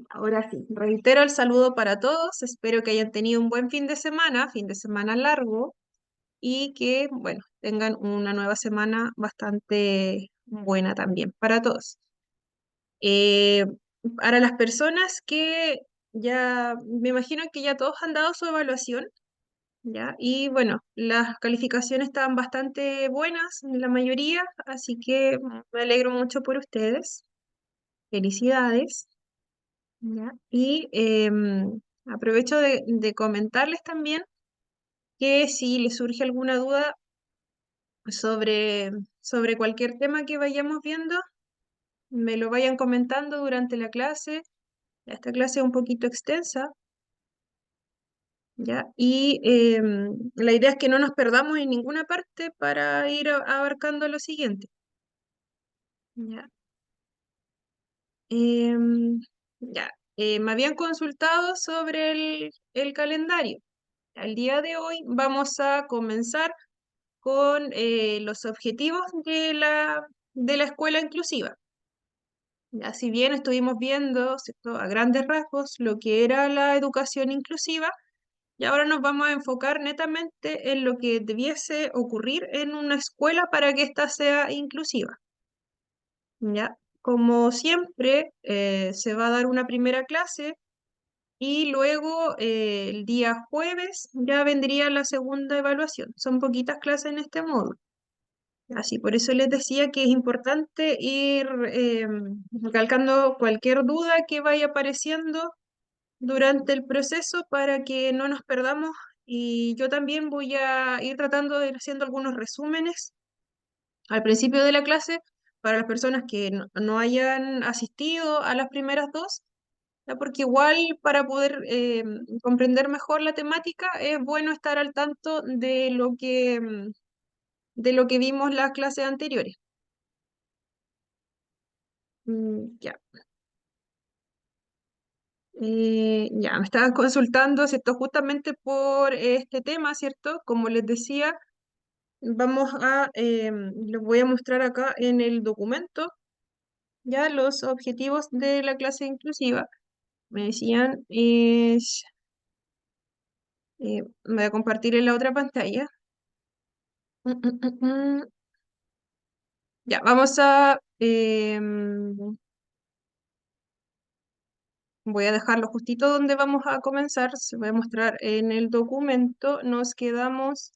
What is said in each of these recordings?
Ahora sí, reitero el saludo para todos. Espero que hayan tenido un buen fin de semana largo, y que, bueno, tengan una nueva semana bastante buena también para todos. Eh, para las personas que ya, me imagino que ya todos han dado su evaluación, ¿ya? Y bueno, las calificaciones estaban bastante buenas en la mayoría, así que me alegro mucho por ustedes. Felicidades. ¿Ya? Y aprovecho de comentarles también que si les surge alguna duda sobre cualquier tema que vayamos viendo, me lo vayan comentando durante la clase. Esta clase es un poquito extensa, ¿ya? Y la idea es que no nos perdamos en ninguna parte para ir abarcando lo siguiente, ¿ya? Em, ya, me habían consultado sobre el calendario. Al día de hoy vamos a comenzar con los objetivos de la escuela inclusiva. Ya, si bien estuvimos viendo, ¿cierto?, a grandes rasgos lo que era la educación inclusiva, y ahora nos vamos a enfocar netamente en lo que debiese ocurrir en una escuela para que ésta sea inclusiva. ¿Ya? Como siempre, se va a dar una primera clase y luego el día jueves ya vendría la segunda evaluación. Son poquitas clases en este módulo. Así, por eso les decía que es importante ir recalcando cualquier duda que vaya apareciendo durante el proceso para que no nos perdamos. Y yo también voy a ir tratando de ir haciendo algunos resúmenes al principio de la clase para las personas que no hayan asistido a las primeras dos, ¿ya? Porque igual para poder comprender mejor la temática es bueno estar al tanto de lo que vimos las clases anteriores. Ya. Ya, me estaban consultando, ¿cierto? Justamente por este tema, ¿cierto? Como les decía, les voy a mostrar acá en el documento ya los objetivos de la clase inclusiva. Me decían, voy a compartir en la otra pantalla. Mm, mm, mm, mm. Ya, voy a dejarlo justito donde vamos a comenzar. Se voy a mostrar en el documento. Nos quedamos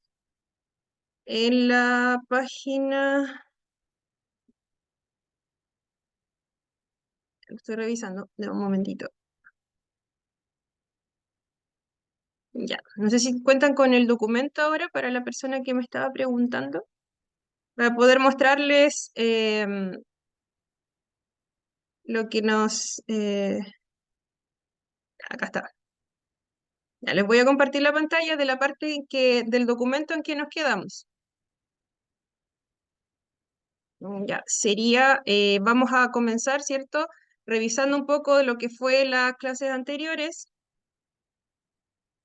en la página, lo estoy revisando, de un momentito. Ya, no sé si cuentan con el documento ahora para la persona que me estaba preguntando, para poder mostrarles lo que acá está. Ya, les voy a compartir la pantalla de la parte del documento en que nos quedamos. Ya, vamos a comenzar, ¿cierto? Revisando un poco de lo que fue las clases anteriores.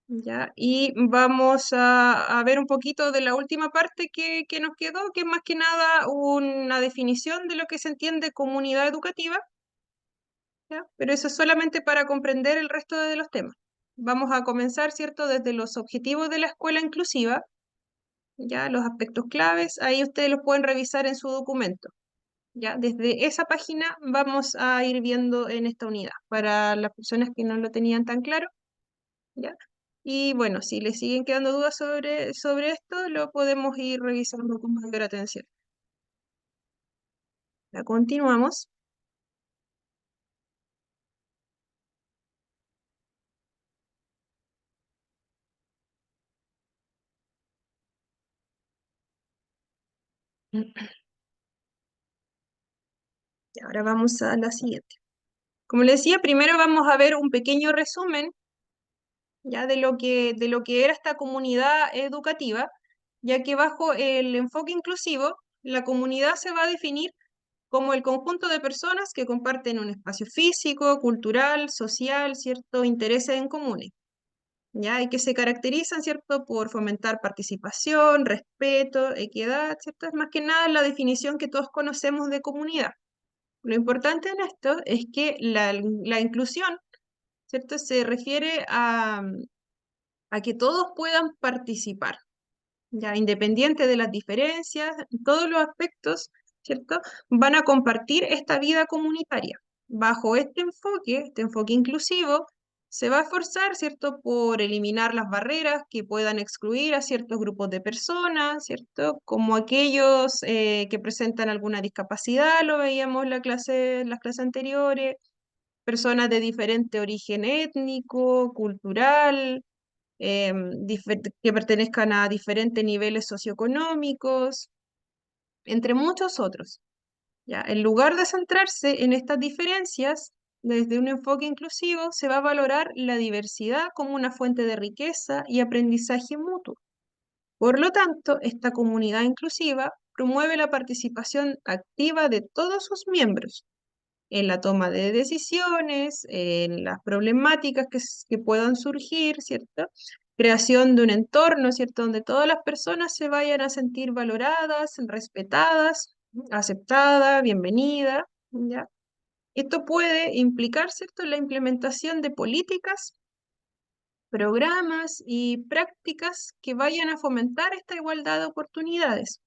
¿Ya? Y vamos a ver un poquito de la última parte que nos quedó, que es más que nada una definición de lo que se entiende comunidad educativa, ¿ya? Pero eso es solamente para comprender el resto de los temas. Vamos a comenzar, ¿cierto?, desde los objetivos de la escuela inclusiva, ya los aspectos claves, ahí ustedes los pueden revisar en su documento. ¿Ya? Desde esa página vamos a ir viendo en esta unidad, para las personas que no lo tenían tan claro. ¿Ya? Y bueno, si les siguen quedando dudas sobre esto, lo podemos ir revisando con mayor atención. Ya continuamos. Y ahora vamos a la siguiente. Como les decía, primero vamos a ver un pequeño resumen ya de lo que era esta comunidad educativa, ya que bajo el enfoque inclusivo, la comunidad se va a definir como el conjunto de personas que comparten un espacio físico, cultural, social, cierto, intereses en comunes, ¿ya? Y que se caracterizan, ¿cierto?, por fomentar participación, respeto, equidad, ¿cierto? Es más que nada la definición que todos conocemos de comunidad. Lo importante en esto es que la inclusión ¿cierto? Se refiere a que todos puedan participar, ya independiente de las diferencias, todos los aspectos, ¿cierto? Van a compartir esta vida comunitaria. Bajo este enfoque inclusivo, se va a esforzar, ¿cierto?, por eliminar las barreras que puedan excluir a ciertos grupos de personas, ¿cierto? Como aquellos que presentan alguna discapacidad, lo veíamos en las clases anteriores, personas de diferente origen étnico, cultural, que pertenezcan a diferentes niveles socioeconómicos, entre muchos otros. ¿Ya? En lugar de centrarse en estas diferencias, desde un enfoque inclusivo, se va a valorar la diversidad como una fuente de riqueza y aprendizaje mutuo. Por lo tanto, esta comunidad inclusiva promueve la participación activa de todos sus miembros en la toma de decisiones, en las problemáticas que puedan surgir, ¿cierto? Creación de un entorno, ¿cierto? Donde todas las personas se vayan a sentir valoradas, respetadas, aceptadas, bienvenidas, ¿ya? Esto puede implicar, ¿cierto?, la implementación de políticas, programas y prácticas que vayan a fomentar esta igualdad de oportunidades.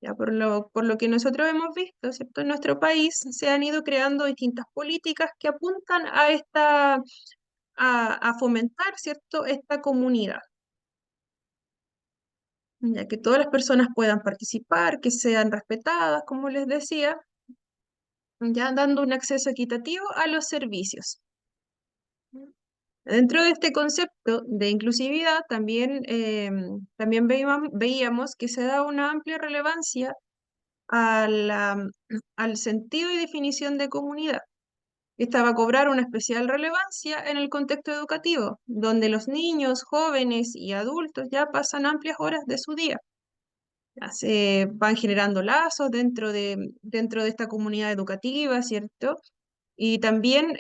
Ya por lo que nosotros hemos visto, ¿cierto? En nuestro país se han ido creando distintas políticas que apuntan a fomentar, ¿cierto?, esta comunidad, ya que todas las personas puedan participar, que sean respetadas, como les decía, ya dando un acceso equitativo a los servicios. Dentro de este concepto de inclusividad también, también veíamos que se da una amplia relevancia a al sentido y definición de comunidad. Esta va a cobrar una especial relevancia en el contexto educativo, donde los niños, jóvenes y adultos ya pasan amplias horas de su día. Ya se van generando lazos dentro de esta comunidad educativa, ¿cierto? Y también,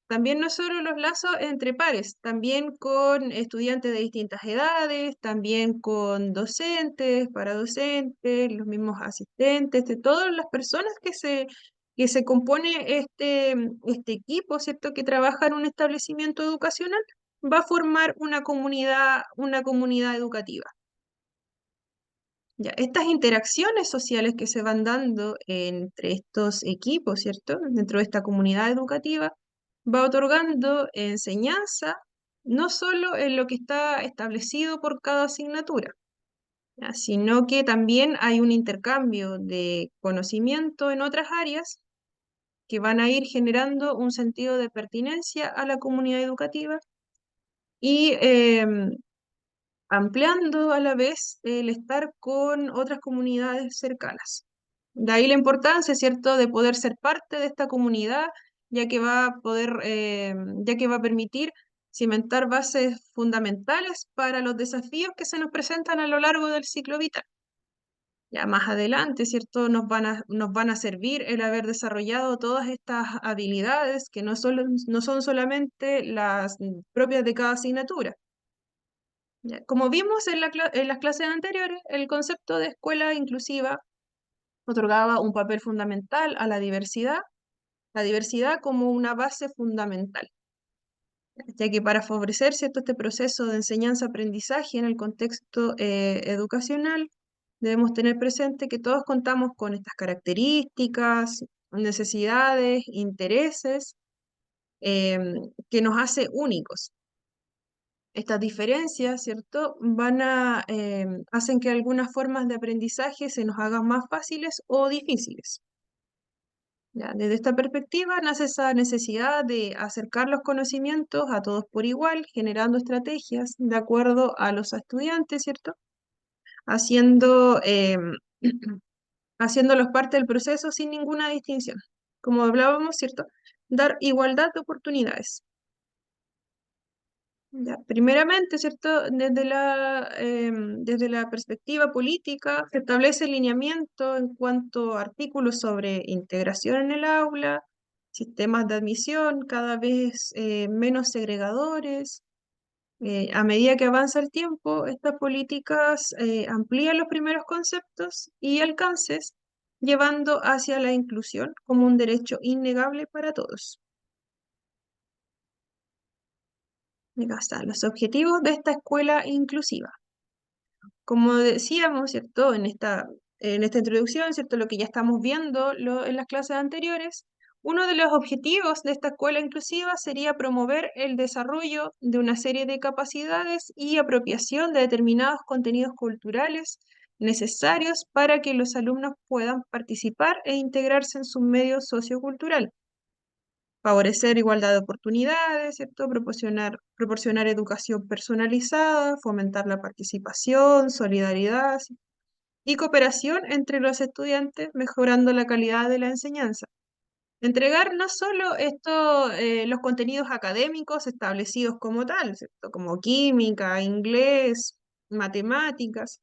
también no solo los lazos entre pares, también con estudiantes de distintas edades, también con docentes, paradocentes, los mismos asistentes, de todas las personas que se compone este equipo, ¿cierto?, que trabaja en un establecimiento educacional, va a formar una comunidad educativa. Ya, estas interacciones sociales que se van dando entre estos equipos, ¿cierto? Dentro de esta comunidad educativa, va otorgando enseñanza, no solo en lo que está establecido por cada asignatura, ¿ya? Sino que también hay un intercambio de conocimiento en otras áreas que van a ir generando un sentido de pertinencia a la comunidad educativa y ampliando a la vez el estar con otras comunidades cercanas. De ahí la importancia, ¿cierto?, de poder ser parte de esta comunidad, ya que va a poder, ya que va a permitir cimentar bases fundamentales para los desafíos que se nos presentan a lo largo del ciclo vital. Ya más adelante, ¿cierto?, nos van a servir el haber desarrollado todas estas habilidades que no son solamente las propias de cada asignatura. Ya, como vimos en las clases anteriores, el concepto de escuela inclusiva otorgaba un papel fundamental a la diversidad como una base fundamental, ya que para favorecer, ¿cierto?, este proceso de enseñanza-aprendizaje en el contexto educacional, debemos tener presente que todos contamos con estas características, necesidades, intereses, que nos hace únicos. Estas diferencias, ¿cierto?, hacen que algunas formas de aprendizaje se nos hagan más fáciles o difíciles. Ya, desde esta perspectiva nace esa necesidad de acercar los conocimientos a todos por igual, generando estrategias de acuerdo a los estudiantes, ¿cierto? Haciendo, haciéndolos parte del proceso sin ninguna distinción. Como hablábamos, ¿cierto? Dar igualdad de oportunidades. Ya, primeramente, ¿cierto? Desde la perspectiva política, se establece lineamiento en cuanto a artículos sobre integración en el aula, sistemas de admisión cada vez menos segregadores. A medida que avanza el tiempo, estas políticas amplían los primeros conceptos y alcances, llevando hacia la inclusión como un derecho innegable para todos. Acá están los objetivos de esta escuela inclusiva. Como decíamos, ¿cierto? En esta introducción, ¿cierto? Lo que ya estamos viendo en las clases anteriores, uno de los objetivos de esta escuela inclusiva sería promover el desarrollo de una serie de capacidades y apropiación de determinados contenidos culturales necesarios para que los alumnos puedan participar e integrarse en su medio sociocultural. Favorecer igualdad de oportunidades, ¿cierto? Proporcionar educación personalizada, fomentar la participación, solidaridad y cooperación entre los estudiantes, mejorando la calidad de la enseñanza. Entregar no solo los contenidos académicos establecidos como tal, ¿cierto? Como química, inglés, matemáticas.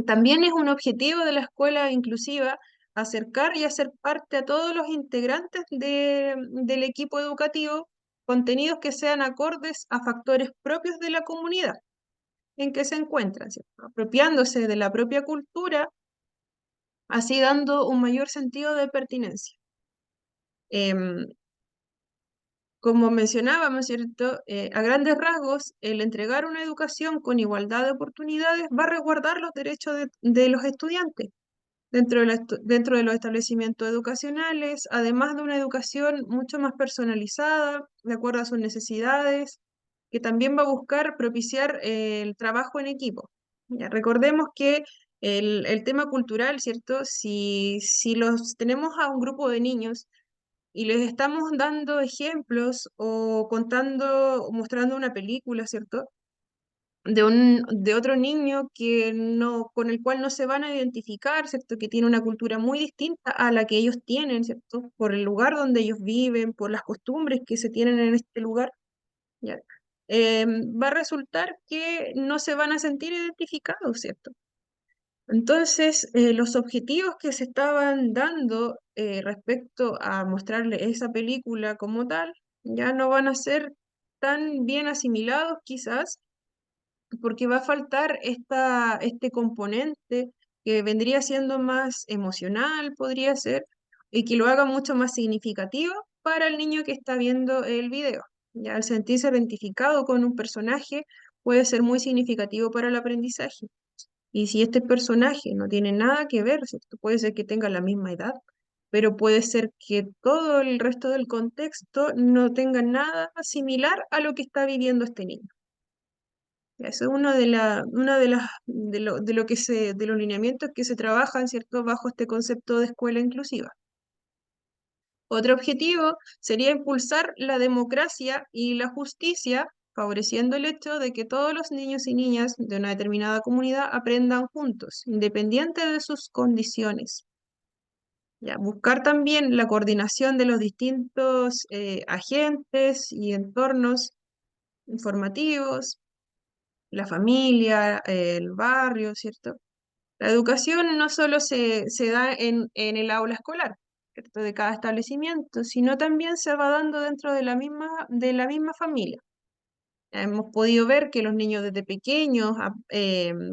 También es un objetivo de la escuela inclusiva acercar y hacer parte a todos los integrantes del equipo educativo contenidos que sean acordes a factores propios de la comunidad en que se encuentran, ¿cierto? Apropiándose de la propia cultura, así dando un mayor sentido de pertinencia. Em, Como mencionábamos, ¿cierto? A grandes rasgos, el entregar una educación con igualdad de oportunidades va a resguardar los derechos de los estudiantes dentro de los establecimientos educacionales, además de una educación mucho más personalizada, de acuerdo a sus necesidades, que también va a buscar propiciar el trabajo en equipo. Ya, recordemos que el tema cultural, ¿cierto? Si los tenemos a un grupo de niños y les estamos dando ejemplos o contando, o mostrando una película, ¿cierto? De otro niño que no, con el cual no se van a identificar, ¿cierto? Que tiene una cultura muy distinta a la que ellos tienen, ¿cierto? Por el lugar donde ellos viven, por las costumbres que se tienen en este lugar, ¿ya? Va a resultar que no se van a sentir identificados, ¿cierto? Entonces, los objetivos que se estaban dando respecto a mostrarle esa película como tal, ya no van a ser tan bien asimilados quizás porque va a faltar este componente que vendría siendo más emocional, podría ser, y que lo haga mucho más significativo para el niño que está viendo el video. Ya al sentirse identificado con un personaje puede ser muy significativo para el aprendizaje. Y si este personaje no tiene nada que ver, ¿cierto? Puede ser que tenga la misma edad, pero puede ser que todo el resto del contexto no tenga nada similar a lo que está viviendo este niño. Eso es una de lo que de los lineamientos que se trabajan, ¿cierto?, bajo este concepto de escuela inclusiva. Otro objetivo sería impulsar la democracia y la justicia, favoreciendo el hecho de que todos los niños y niñas de una determinada comunidad aprendan juntos, independiente de sus condiciones. Ya, buscar también la coordinación de los distintos agentes y entornos informativos, la familia, el barrio, ¿cierto? La educación no solo se da en el aula escolar, ¿cierto? De cada establecimiento, sino también se va dando dentro de la misma familia. Hemos podido ver que los niños desde pequeños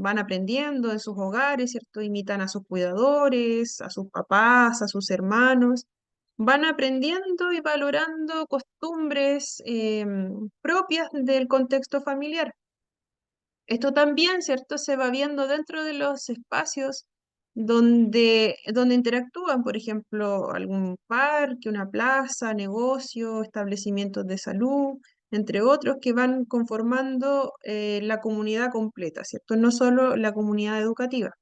van aprendiendo en sus hogares, ¿cierto? Imitan a sus cuidadores, a sus papás, a sus hermanos. Van aprendiendo y valorando costumbres propias del contexto familiar. Esto también, ¿cierto? Se va viendo dentro de los espacios donde interactúan, por ejemplo, algún parque, una plaza, negocio, establecimientos de salud, entre otros, que van conformando la comunidad completa, ¿cierto? No solo la comunidad educativa.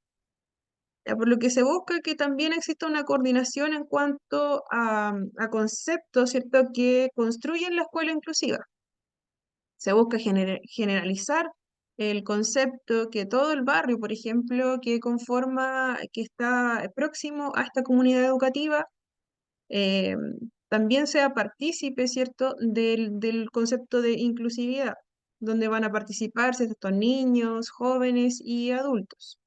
Ya, por lo que se busca que también exista una coordinación en cuanto a conceptos, ¿cierto?, que construyen la escuela inclusiva. Se busca generalizar el concepto que todo el barrio, por ejemplo, que está próximo a esta comunidad educativa, eh, también sea partícipe, ¿cierto?, del concepto de inclusividad, donde van a participar, ¿cierto?, estos niños, jóvenes y adultos.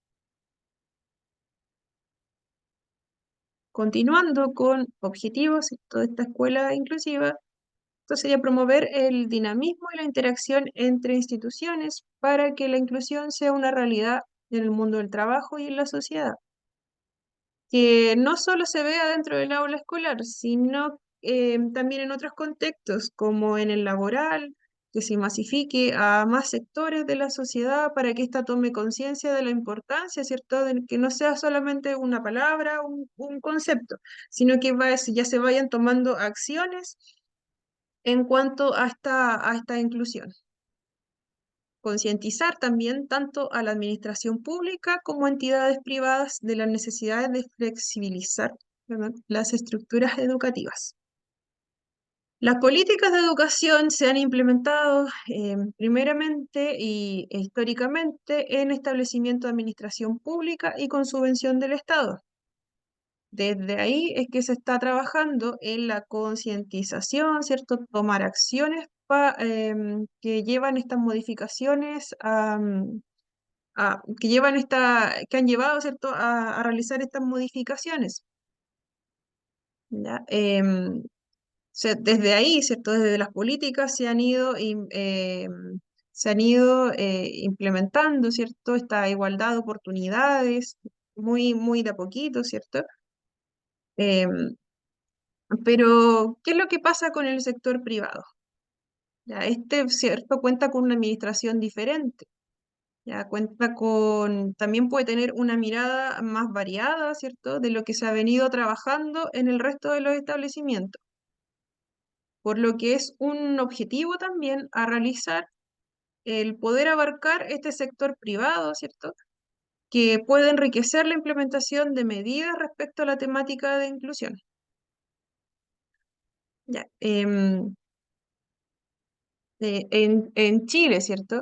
Continuando con objetivos, ¿cierto?, de esta escuela inclusiva, esto sería promover el dinamismo y la interacción entre instituciones para que la inclusión sea una realidad en el mundo del trabajo y en la sociedad. Que no solo se vea dentro del aula escolar, sino también en otros contextos, como en el laboral, que se masifique a más sectores de la sociedad para que ésta tome conciencia de la importancia, ¿cierto? De que no sea solamente una palabra, un concepto, sino que ya se vayan tomando acciones en cuanto a esta inclusión. Concientizar también tanto a la administración pública como a entidades privadas de las necesidades de flexibilizar, ¿verdad?, las estructuras educativas. Las políticas de educación se han implementado primeramente e históricamente en establecimientos de administración pública y con subvención del Estado. Desde ahí es que se está trabajando en la concientización, ¿cierto? Tomar acciones que llevan estas modificaciones que han llevado, ¿cierto?, a realizar estas modificaciones. ¿Ya? Desde ahí, ¿cierto? Desde las políticas se han ido implementando, ¿cierto? Esta igualdad de oportunidades, muy de a poquito, ¿cierto? Em, pero, ¿qué es lo que pasa con el sector privado? Ya, ¿cierto? Cuenta con una administración diferente. Ya también puede tener una mirada más variada, ¿cierto? De lo que se ha venido trabajando en el resto de los establecimientos. Por lo que es un objetivo también a realizar el poder abarcar este sector privado, ¿cierto? Que puede enriquecer la implementación de medidas respecto a la temática de inclusión. Ya, en Chile, ¿cierto?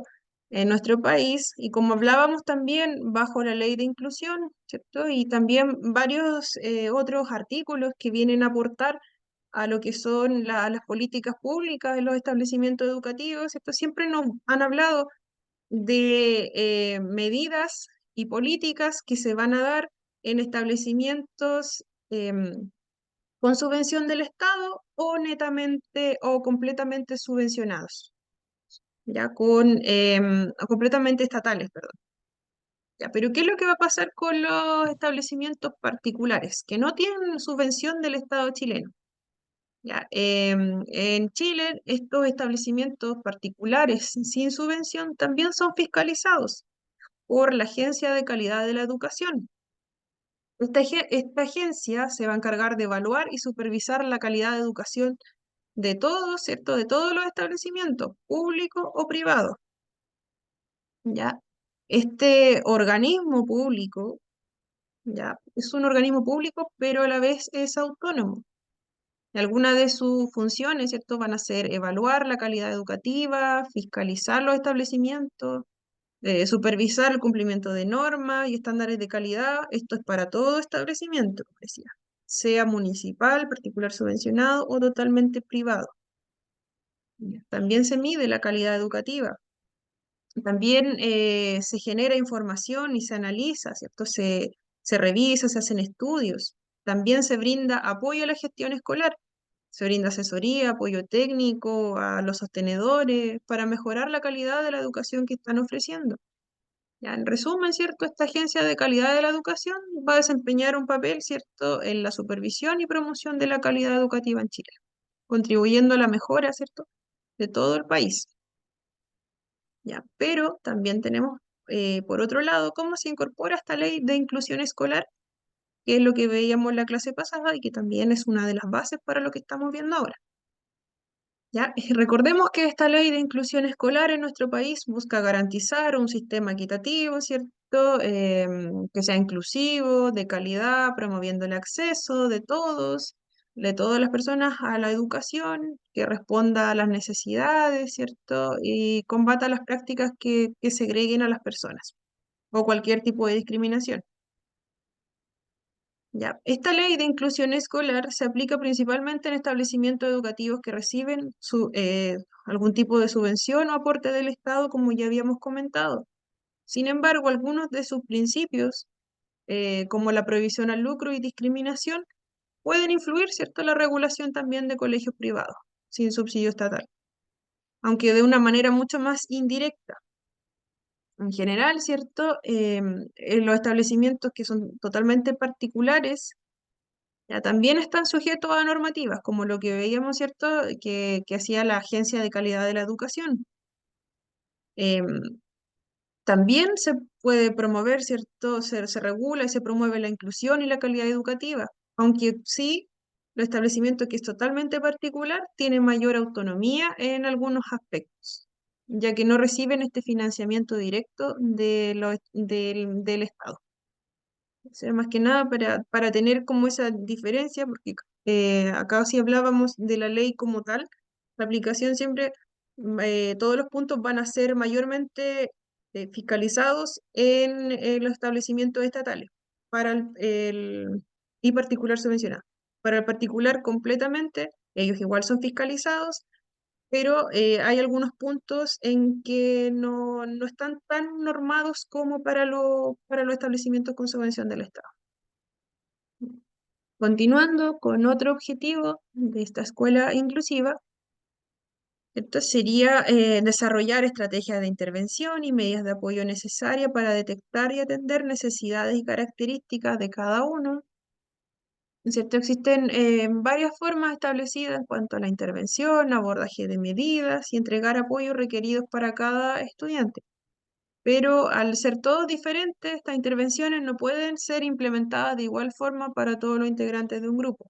En nuestro país, y como hablábamos también bajo la ley de inclusión, ¿cierto? Y también varios otros artículos que vienen a aportar a lo que son las políticas públicas de los establecimientos educativos, ¿cierto? Siempre nos han hablado de medidas y políticas que se van a dar en establecimientos con subvención del Estado o netamente o completamente subvencionados, ya o completamente estatales, perdón. Ya, pero ¿qué es lo que va a pasar con los establecimientos particulares que no tienen subvención del Estado chileno? Ya, en Chile, estos establecimientos particulares sin subvención también son fiscalizados por la Agencia de Calidad de la Educación. Esta agencia se va a encargar de evaluar y supervisar la calidad de educación de todos, ¿cierto? De todos los establecimientos, públicos o privados, ¿ya? Este organismo público, ¿ya? Es un organismo público, pero a la vez es autónomo. Y algunas de sus funciones, ¿cierto? Van a ser evaluar la calidad educativa, fiscalizar los establecimientos, supervisar el cumplimiento de normas y estándares de calidad. Esto es para todo establecimiento, como decía, sea municipal, particular subvencionado o totalmente privado. También se mide la calidad educativa. También se genera información y se analiza, ¿cierto? Se revisa, se hacen estudios. También se brinda apoyo a la gestión escolar. Se brinda asesoría, apoyo técnico a los sostenedores para mejorar la calidad de la educación que están ofreciendo. Ya, en resumen, ¿cierto? Esta agencia de calidad de la educación va a desempeñar un papel, ¿cierto?, en la supervisión y promoción de la calidad educativa en Chile, contribuyendo a la mejora, ¿cierto?, de todo el país. Ya, pero también tenemos, por otro lado, cómo se incorpora esta ley de inclusión escolar, que es lo que veíamos en la clase pasada y que también es una de las bases para lo que estamos viendo ahora. ¿Ya? Recordemos que esta ley de inclusión escolar en nuestro país busca garantizar un sistema equitativo, ¿cierto? Que sea inclusivo, de calidad, promoviendo el acceso de todas las personas a la educación, que responda a las necesidades, ¿cierto? Y combata las prácticas que segreguen a las personas o cualquier tipo de discriminación. Ya. Esta ley de inclusión escolar se aplica principalmente en establecimientos educativos que reciben algún tipo de subvención o aporte del Estado, como ya habíamos comentado. Sin embargo, algunos de sus principios, como la prohibición al lucro y discriminación, pueden influir, ¿cierto?, la regulación también de colegios privados, sin subsidio estatal, aunque de una manera mucho más indirecta. En general, ¿cierto? En los establecimientos que son totalmente particulares, Ya, también están sujetos a normativas, como lo que veíamos, ¿cierto?, que hacía la Agencia de Calidad de la Educación. Em, También se puede promover, ¿cierto? Se regula y se promueve la inclusión y la calidad educativa, aunque sí, los establecimientos que es totalmente particular tienen mayor autonomía en algunos aspectos, ya que no reciben este financiamiento directo del Estado. O sea, más que nada para tener como esa diferencia, porque acá sí hablábamos de la ley como tal, la aplicación siempre, todos los puntos van a ser mayormente fiscalizados en los establecimientos estatales para y particular subvencionado. Para el particular completamente, ellos igual son fiscalizados, pero hay algunos puntos en que no están tan normados como para los establecimientos con subvención del Estado. Continuando con otro objetivo de esta escuela inclusiva, esto sería desarrollar estrategias de intervención y medidas de apoyo necesarias para detectar y atender necesidades y características de cada uno. ¿Cierto? Existen varias formas establecidas en cuanto a la intervención, abordaje de medidas y entregar apoyos requeridos para cada estudiante. Pero al ser todos diferentes, estas intervenciones no pueden ser implementadas de igual forma para todos los integrantes de un grupo.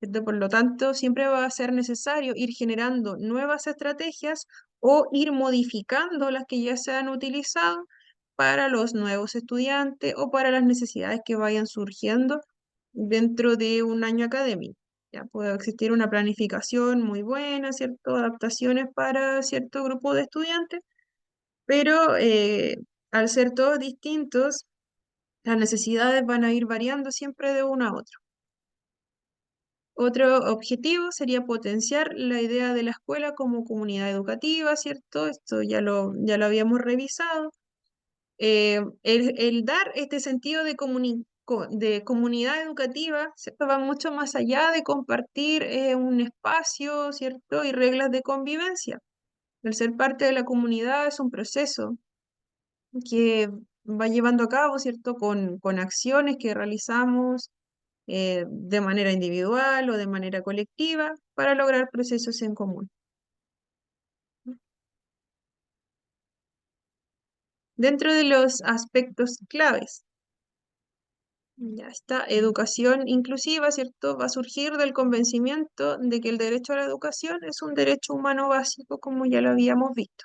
¿Cierto? Por lo tanto, siempre va a ser necesario ir generando nuevas estrategias o ir modificando las que ya se han utilizado para los nuevos estudiantes o para las necesidades que vayan surgiendo dentro de un año académico. Ya puede existir una planificación muy buena, ¿cierto? Adaptaciones para cierto grupo de estudiantes, pero al ser todos distintos, las necesidades van a ir variando siempre de uno a otro. Otro objetivo sería potenciar la idea de la escuela como comunidad educativa, ¿cierto? Esto ya lo habíamos revisado. El dar este sentido de comunidad educativa, ¿cierto? Va mucho más allá de compartir un espacio, ¿cierto? Y reglas de convivencia. El ser parte de la comunidad es un proceso que va llevando a cabo, ¿cierto? Con acciones que realizamos de manera individual o de manera colectiva para lograr procesos en común. Dentro de los aspectos claves, ya está, educación inclusiva, ¿cierto? Va a surgir del convencimiento de que el derecho a la educación es un derecho humano básico, como ya lo habíamos visto.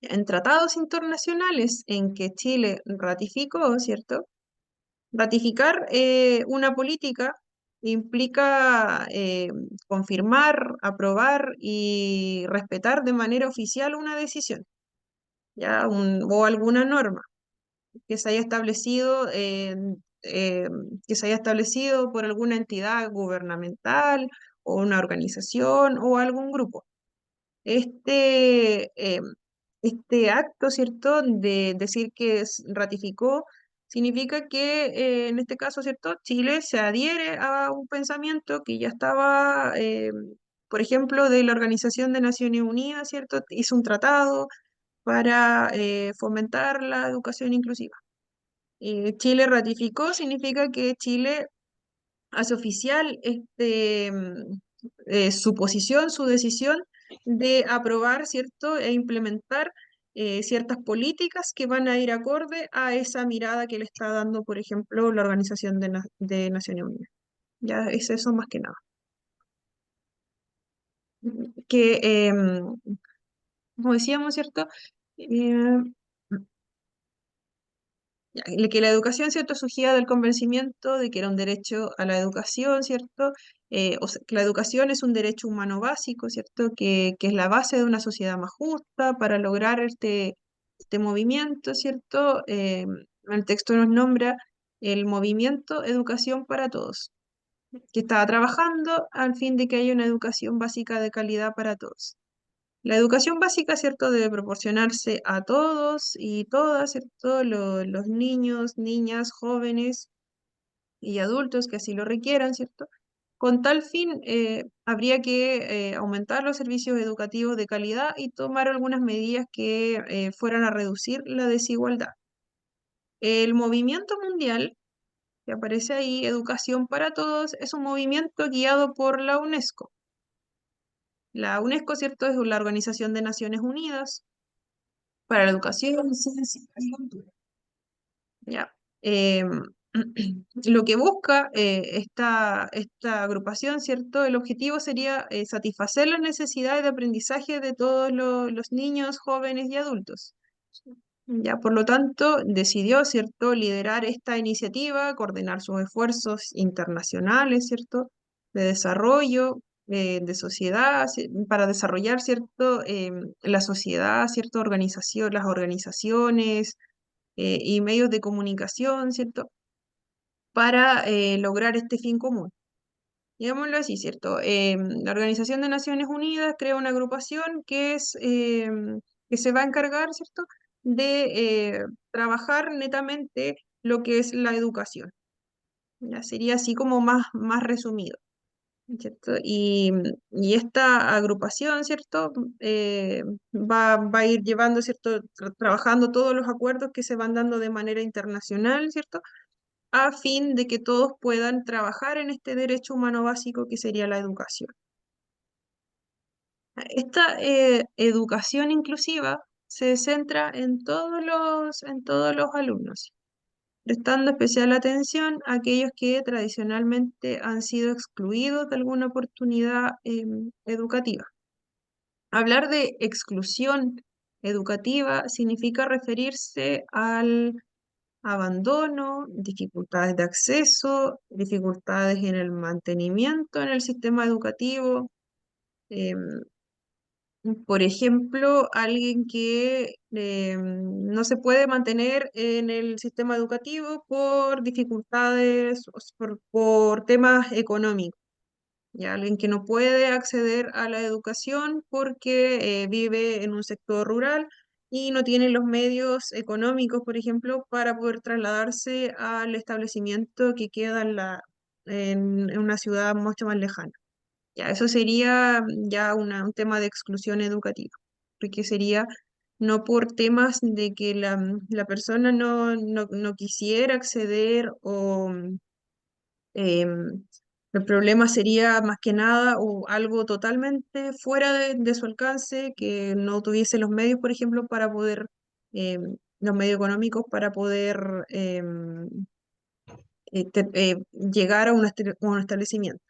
En tratados internacionales en que Chile ratificó, ¿cierto? Ratificar una política implica confirmar, aprobar y respetar de manera oficial una decisión, ¿ya? O alguna norma que se haya establecido, que se haya establecido por alguna entidad gubernamental o una organización o algún grupo. Este acto, ¿cierto?, de decir que ratificó, significa que en este caso, ¿cierto?, Chile se adhiere a un pensamiento que ya estaba, por ejemplo, de la Organización de Naciones Unidas, ¿cierto? Hizo un tratado para fomentar la educación inclusiva. Chile ratificó, significa que Chile hace oficial su posición, su decisión de aprobar, ¿cierto? E implementar ciertas políticas que van a ir acorde a esa mirada que le está dando, por ejemplo, la Organización de Naciones Unidas. Ya es eso más que nada. Que, como decíamos, ¿cierto? Eh, que la educación, ¿cierto?, surgía del convencimiento de que era un derecho a la educación, ¿cierto? O sea, que la educación es un derecho humano básico, ¿cierto? Que es la base de una sociedad más justa para lograr este movimiento, ¿cierto? El texto nos nombra el movimiento Educación para Todos, que estaba trabajando al fin de que haya una educación básica de calidad para todos. La educación básica, ¿cierto?, debe proporcionarse a todos y todas, ¿cierto? Los niños, niñas, jóvenes y adultos que así lo requieran, ¿cierto? Con tal fin, habría que aumentar los servicios educativos de calidad y tomar algunas medidas que fueran a reducir la desigualdad. El movimiento mundial que aparece ahí, Educación para Todos, es un movimiento guiado por la UNESCO. La UNESCO, ¿cierto?, es la Organización de Naciones Unidas para la Educación, Ciencia y Cultura. ¿Ya? Lo que busca esta agrupación, ¿cierto? El objetivo sería satisfacer las necesidades de aprendizaje de todos los niños, jóvenes y adultos. Ya, por lo tanto, decidió, ¿cierto?, liderar esta iniciativa, coordinar sus esfuerzos internacionales, ¿cierto?, de desarrollo, de sociedad, para desarrollar, ¿cierto?, la sociedad, ¿cierto?, las organizaciones y medios de comunicación, ¿cierto?, para lograr este fin común. Digámoslo así, ¿cierto? La Organización de Naciones Unidas crea una agrupación que se va a encargar, ¿cierto?, de trabajar netamente lo que es la educación. Ya sería así como más resumido, ¿cierto? Y esta agrupación, ¿cierto?, va a ir llevando, ¿cierto?, trabajando todos los acuerdos que se van dando de manera internacional, ¿cierto?, a fin de que todos puedan trabajar en este derecho humano básico que sería la educación. Esta educación inclusiva se centra en todos los alumnos, prestando especial atención a aquellos que tradicionalmente han sido excluidos de alguna oportunidad educativa. Hablar de exclusión educativa significa referirse al abandono, dificultades de acceso, dificultades en el mantenimiento en el sistema educativo. em, por ejemplo, alguien que no se puede mantener en el sistema educativo por dificultades, por temas económicos. Y alguien que no puede acceder a la educación porque vive en un sector rural y no tiene los medios económicos, por ejemplo, para poder trasladarse al establecimiento que queda en una ciudad mucho más lejana. Ya, eso sería ya un tema de exclusión educativa, porque sería no por temas de que la persona no quisiera acceder o Em, el problema sería más que nada o algo totalmente fuera de su alcance, que no tuviese los medios, por ejemplo, para poder, los medios económicos para poder llegar a un establecimiento.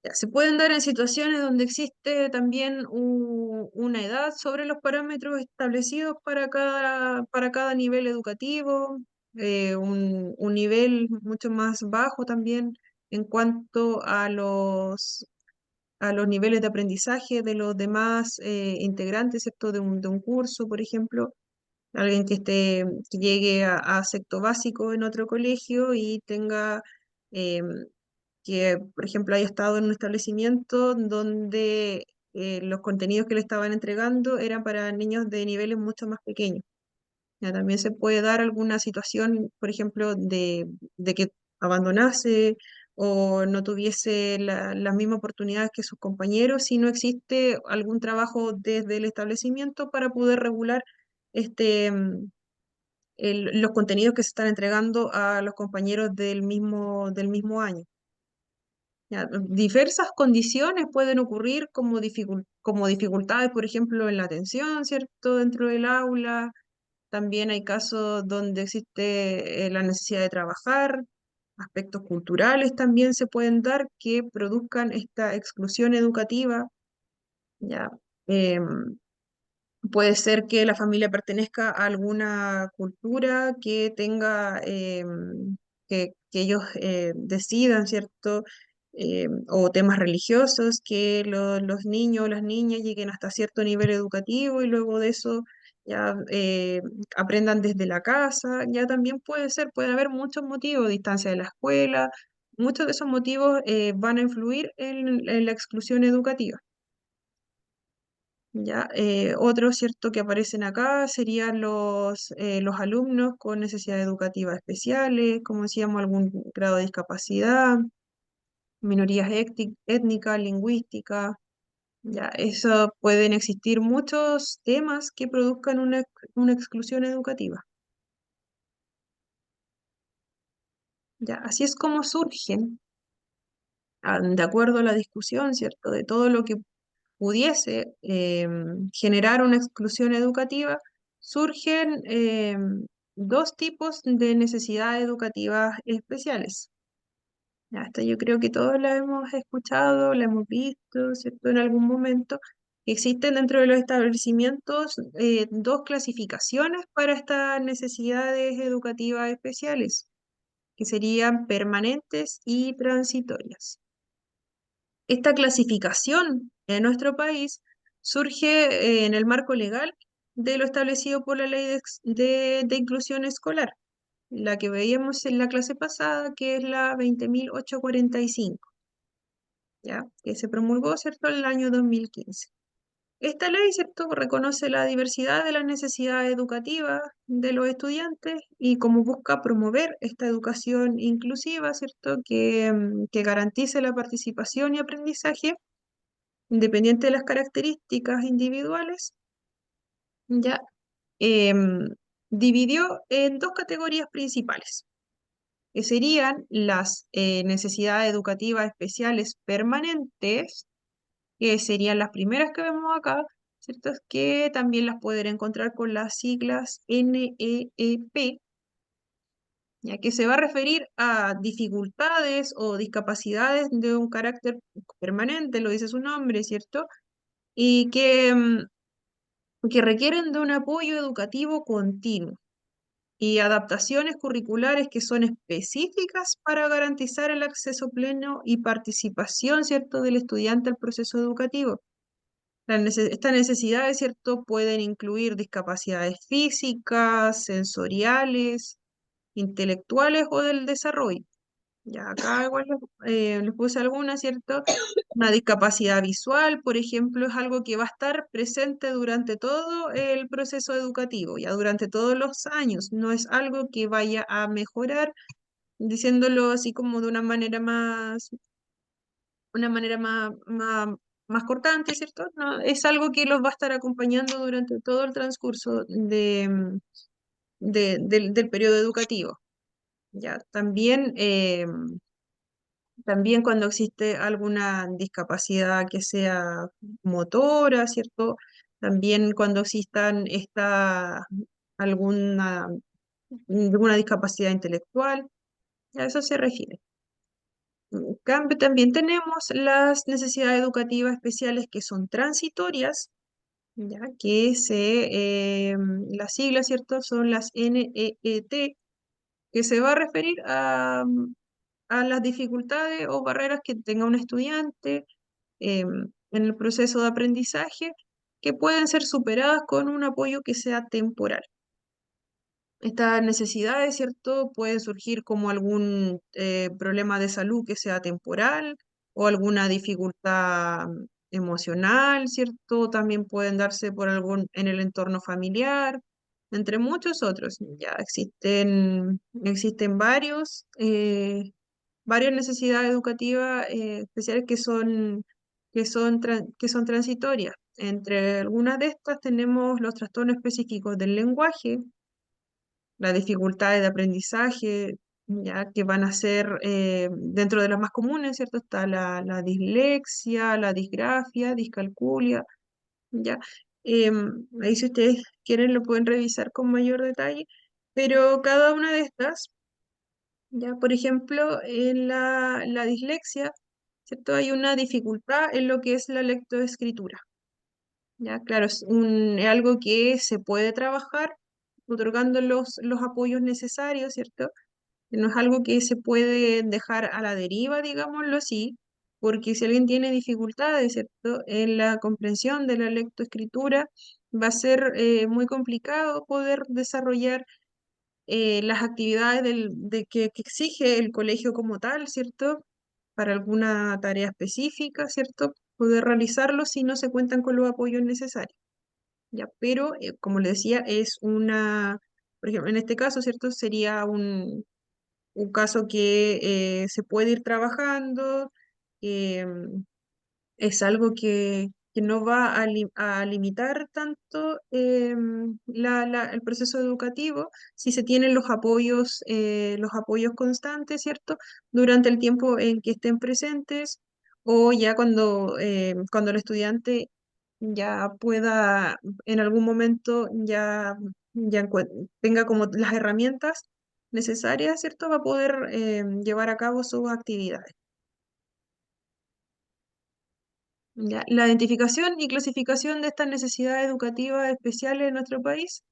Ya, se pueden dar en situaciones donde existe también una edad sobre los parámetros establecidos para cada nivel educativo, un nivel mucho más bajo también en cuanto a los niveles de aprendizaje de los demás integrantes, ¿cierto? De un curso, por ejemplo. Alguien que llegue a sexto básico en otro colegio y tenga em, que, por ejemplo, haya estado en un establecimiento donde los contenidos que le estaban entregando eran para niños de niveles mucho más pequeños. Ya también se puede dar alguna situación, por ejemplo, de que abandonase o no tuviese las mismas oportunidades que sus compañeros si no existe algún trabajo desde el establecimiento para poder regular los contenidos que se están entregando a los compañeros del mismo año. Ya, diversas condiciones pueden ocurrir como dificultades, por ejemplo, en la atención, ¿cierto? Dentro del aula. También hay casos donde existe la necesidad de trabajar. Aspectos culturales también se pueden dar que produzcan esta exclusión educativa. ¿Ya? Em, Puede ser que la familia pertenezca a alguna cultura que tenga, que ellos decidan, ¿cierto? O temas religiosos, que los niños o las niñas lleguen hasta cierto nivel educativo y luego de eso ya aprendan desde la casa. Ya también puede haber muchos motivos, distancia de la escuela, muchos de esos motivos van a influir en la exclusión educativa. Ya, otros, ¿cierto?, que aparecen acá serían los alumnos con necesidades educativas especiales, como decíamos, algún grado de discapacidad, minorías étnicas, lingüísticas. Ya, eso pueden existir muchos temas que produzcan una exclusión educativa. ¿ya? Así es como surgen, de acuerdo a la discusión, ¿cierto? De todo lo que pudiese generar una exclusión educativa, surgen dos tipos de necesidades educativas especiales. Ya, esta yo creo que todos la hemos escuchado, la hemos visto, ¿cierto? En algún momento. Existen dentro de los establecimientos dos clasificaciones para estas necesidades educativas especiales, que serían permanentes y transitorias. Esta clasificación en nuestro país surge en el marco legal de lo establecido por la Ley de Inclusión Escolar, la que veíamos en la clase pasada, que es la 20.845, ¿ya? Que se promulgó, ¿cierto?, en el año 2015. Esta ley, ¿cierto?, reconoce la diversidad de las necesidades educativas de los estudiantes y como busca promover esta educación inclusiva, ¿cierto?, que garantice la participación y aprendizaje independiente de las características individuales, ya em, dividió en dos categorías principales, que serían las necesidades educativas especiales permanentes, que serían las primeras que vemos acá, ¿cierto? Que también las pueden encontrar con las siglas NEEP, ya que se va a referir a dificultades o discapacidades de un carácter permanente, lo dice su nombre, ¿cierto? Y que requieren de un apoyo educativo continuo y adaptaciones curriculares que son específicas para garantizar el acceso pleno y participación, ¿cierto?, del estudiante al proceso educativo. Estas necesidades, ¿cierto?, pueden incluir discapacidades físicas, sensoriales, intelectuales o del desarrollo. Ya acá igual les puse algunas, ¿cierto? Una discapacidad visual, por ejemplo, es algo que va a estar presente durante todo el proceso educativo, ya durante todos los años. No es algo que vaya a mejorar, diciéndolo así como de una manera más cortante, ¿cierto? No, es algo que los va a estar acompañando durante todo el transcurso del periodo educativo. Ya, también cuando existe alguna discapacidad que sea motora, ¿cierto? También cuando existan alguna, alguna discapacidad intelectual, a eso se refiere. En cambio, también tenemos las necesidades educativas especiales que son transitorias, ya las siglas, ¿cierto? Son las NEET, que se va a referir a las dificultades o barreras que tenga un estudiante en el proceso de aprendizaje, que pueden ser superadas con un apoyo que sea temporal. Estas necesidades, ¿cierto?, pueden surgir como algún problema de salud que sea temporal o alguna dificultad emocional, ¿cierto? También pueden darse por en el entorno familiar, entre muchos otros. Ya existen varias necesidades educativas especiales que son transitorias. Entre algunas de estas tenemos los trastornos específicos del lenguaje, las dificultades de aprendizaje, ya que van a ser dentro de las más comunes, ¿cierto? Está la dislexia, la disgrafia, discalculia, ¿ya? Ahí si ustedes quieren lo pueden revisar con mayor detalle, pero cada una de estas, ya, por ejemplo, en la dislexia, ¿cierto? Hay una dificultad en lo que es la lectoescritura. Ya, claro, es algo que se puede trabajar otorgando los apoyos necesarios, ¿cierto? No es algo que se puede dejar a la deriva, digámoslo así, porque si alguien tiene dificultades, ¿cierto?, en la comprensión de la lectoescritura, va a ser muy complicado poder desarrollar las actividades que exige el colegio como tal, ¿cierto? Para alguna tarea específica, ¿cierto? Poder realizarlo si no se cuentan con los apoyos necesarios. ¿Ya? Pero, como le decía, por ejemplo, en este caso, ¿cierto? Sería un caso que se puede ir trabajando, em, es algo que no va a limitar tanto el proceso educativo si se tienen los apoyos constantes, ¿cierto? Durante el tiempo en que estén presentes o ya cuando el estudiante ya pueda en algún momento tenga como las herramientas necesarias, ¿cierto? Va a poder llevar a cabo sus actividades. Ya, la identificación y clasificación de estas necesidades educativas especiales en nuestro país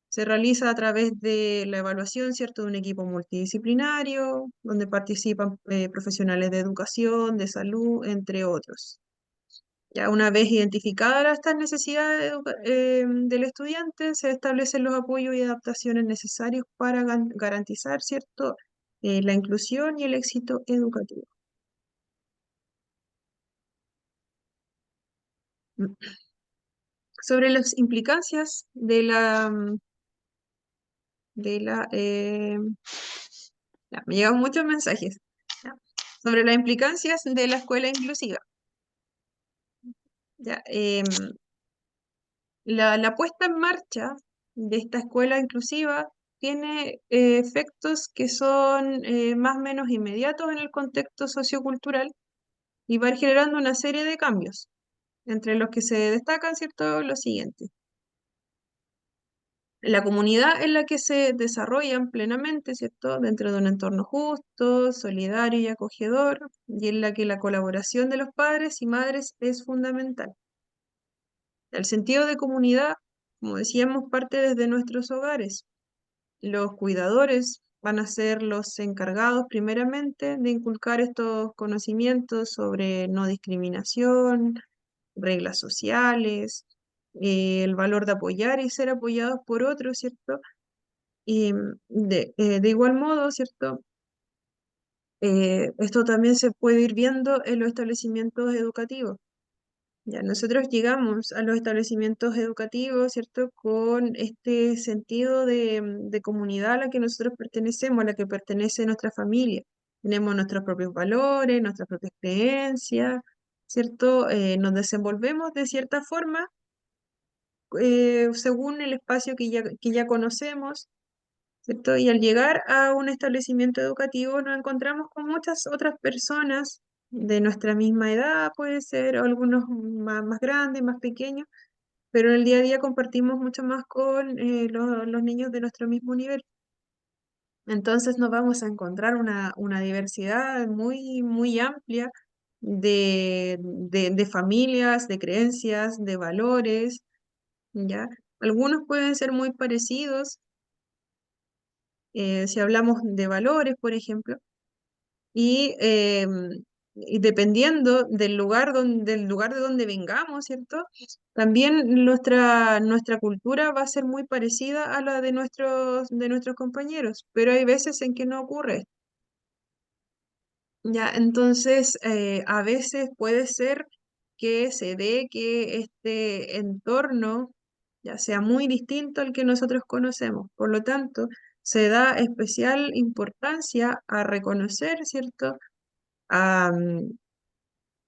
se realiza a través de la evaluación, ¿cierto?, de un equipo multidisciplinario, donde participan profesionales de educación, de salud, entre otros. Ya una vez identificadas estas necesidades del estudiante, se establecen los apoyos y adaptaciones necesarios para garantizar, ¿cierto?, la inclusión y el éxito educativo. Sobre las implicancias ya, me llegan muchos mensajes, ya, sobre las implicancias de la escuela inclusiva. Ya, la puesta en marcha de esta escuela inclusiva tiene efectos que son más o menos inmediatos en el contexto sociocultural y va a ir generando una serie de cambios, entre los que se destacan, ¿cierto?, los siguientes. La comunidad en la que se desarrollan plenamente, ¿cierto? Dentro de un entorno justo, solidario y acogedor, y en la que la colaboración de los padres y madres es fundamental. El sentido de comunidad, como decíamos, parte desde nuestros hogares. Los cuidadores van a ser los encargados primeramente de inculcar estos conocimientos sobre no discriminación, reglas sociales, el valor de apoyar y ser apoyados por otros, ¿cierto? Y de igual modo, ¿cierto? Esto también se puede ir viendo en los establecimientos educativos. Ya nosotros llegamos a los establecimientos educativos, ¿cierto? Con este sentido de comunidad a la que nosotros pertenecemos, a la que pertenece nuestra familia. Tenemos nuestros propios valores, nuestras propias creencias, ¿cierto? Nos desenvolvemos de cierta forma según el espacio que ya conocemos, ¿cierto? Y al llegar a un establecimiento educativo nos encontramos con muchas otras personas de nuestra misma edad, puede ser, o algunos más grandes, más pequeños, pero en el día a día compartimos mucho más con los niños de nuestro mismo nivel. Entonces nos vamos a encontrar una diversidad muy, muy amplia de familias, de creencias, de valores, ¿ya? Algunos pueden ser muy parecidos, si hablamos de valores, por ejemplo, y dependiendo del lugar de donde vengamos, ¿cierto? También nuestra cultura va a ser muy parecida a la de nuestros compañeros, pero hay veces en que no ocurre. Ya, entonces, a veces puede ser que se dé que este entorno ya sea muy distinto al que nosotros conocemos. Por lo tanto, se da especial importancia a reconocer, ¿cierto? A,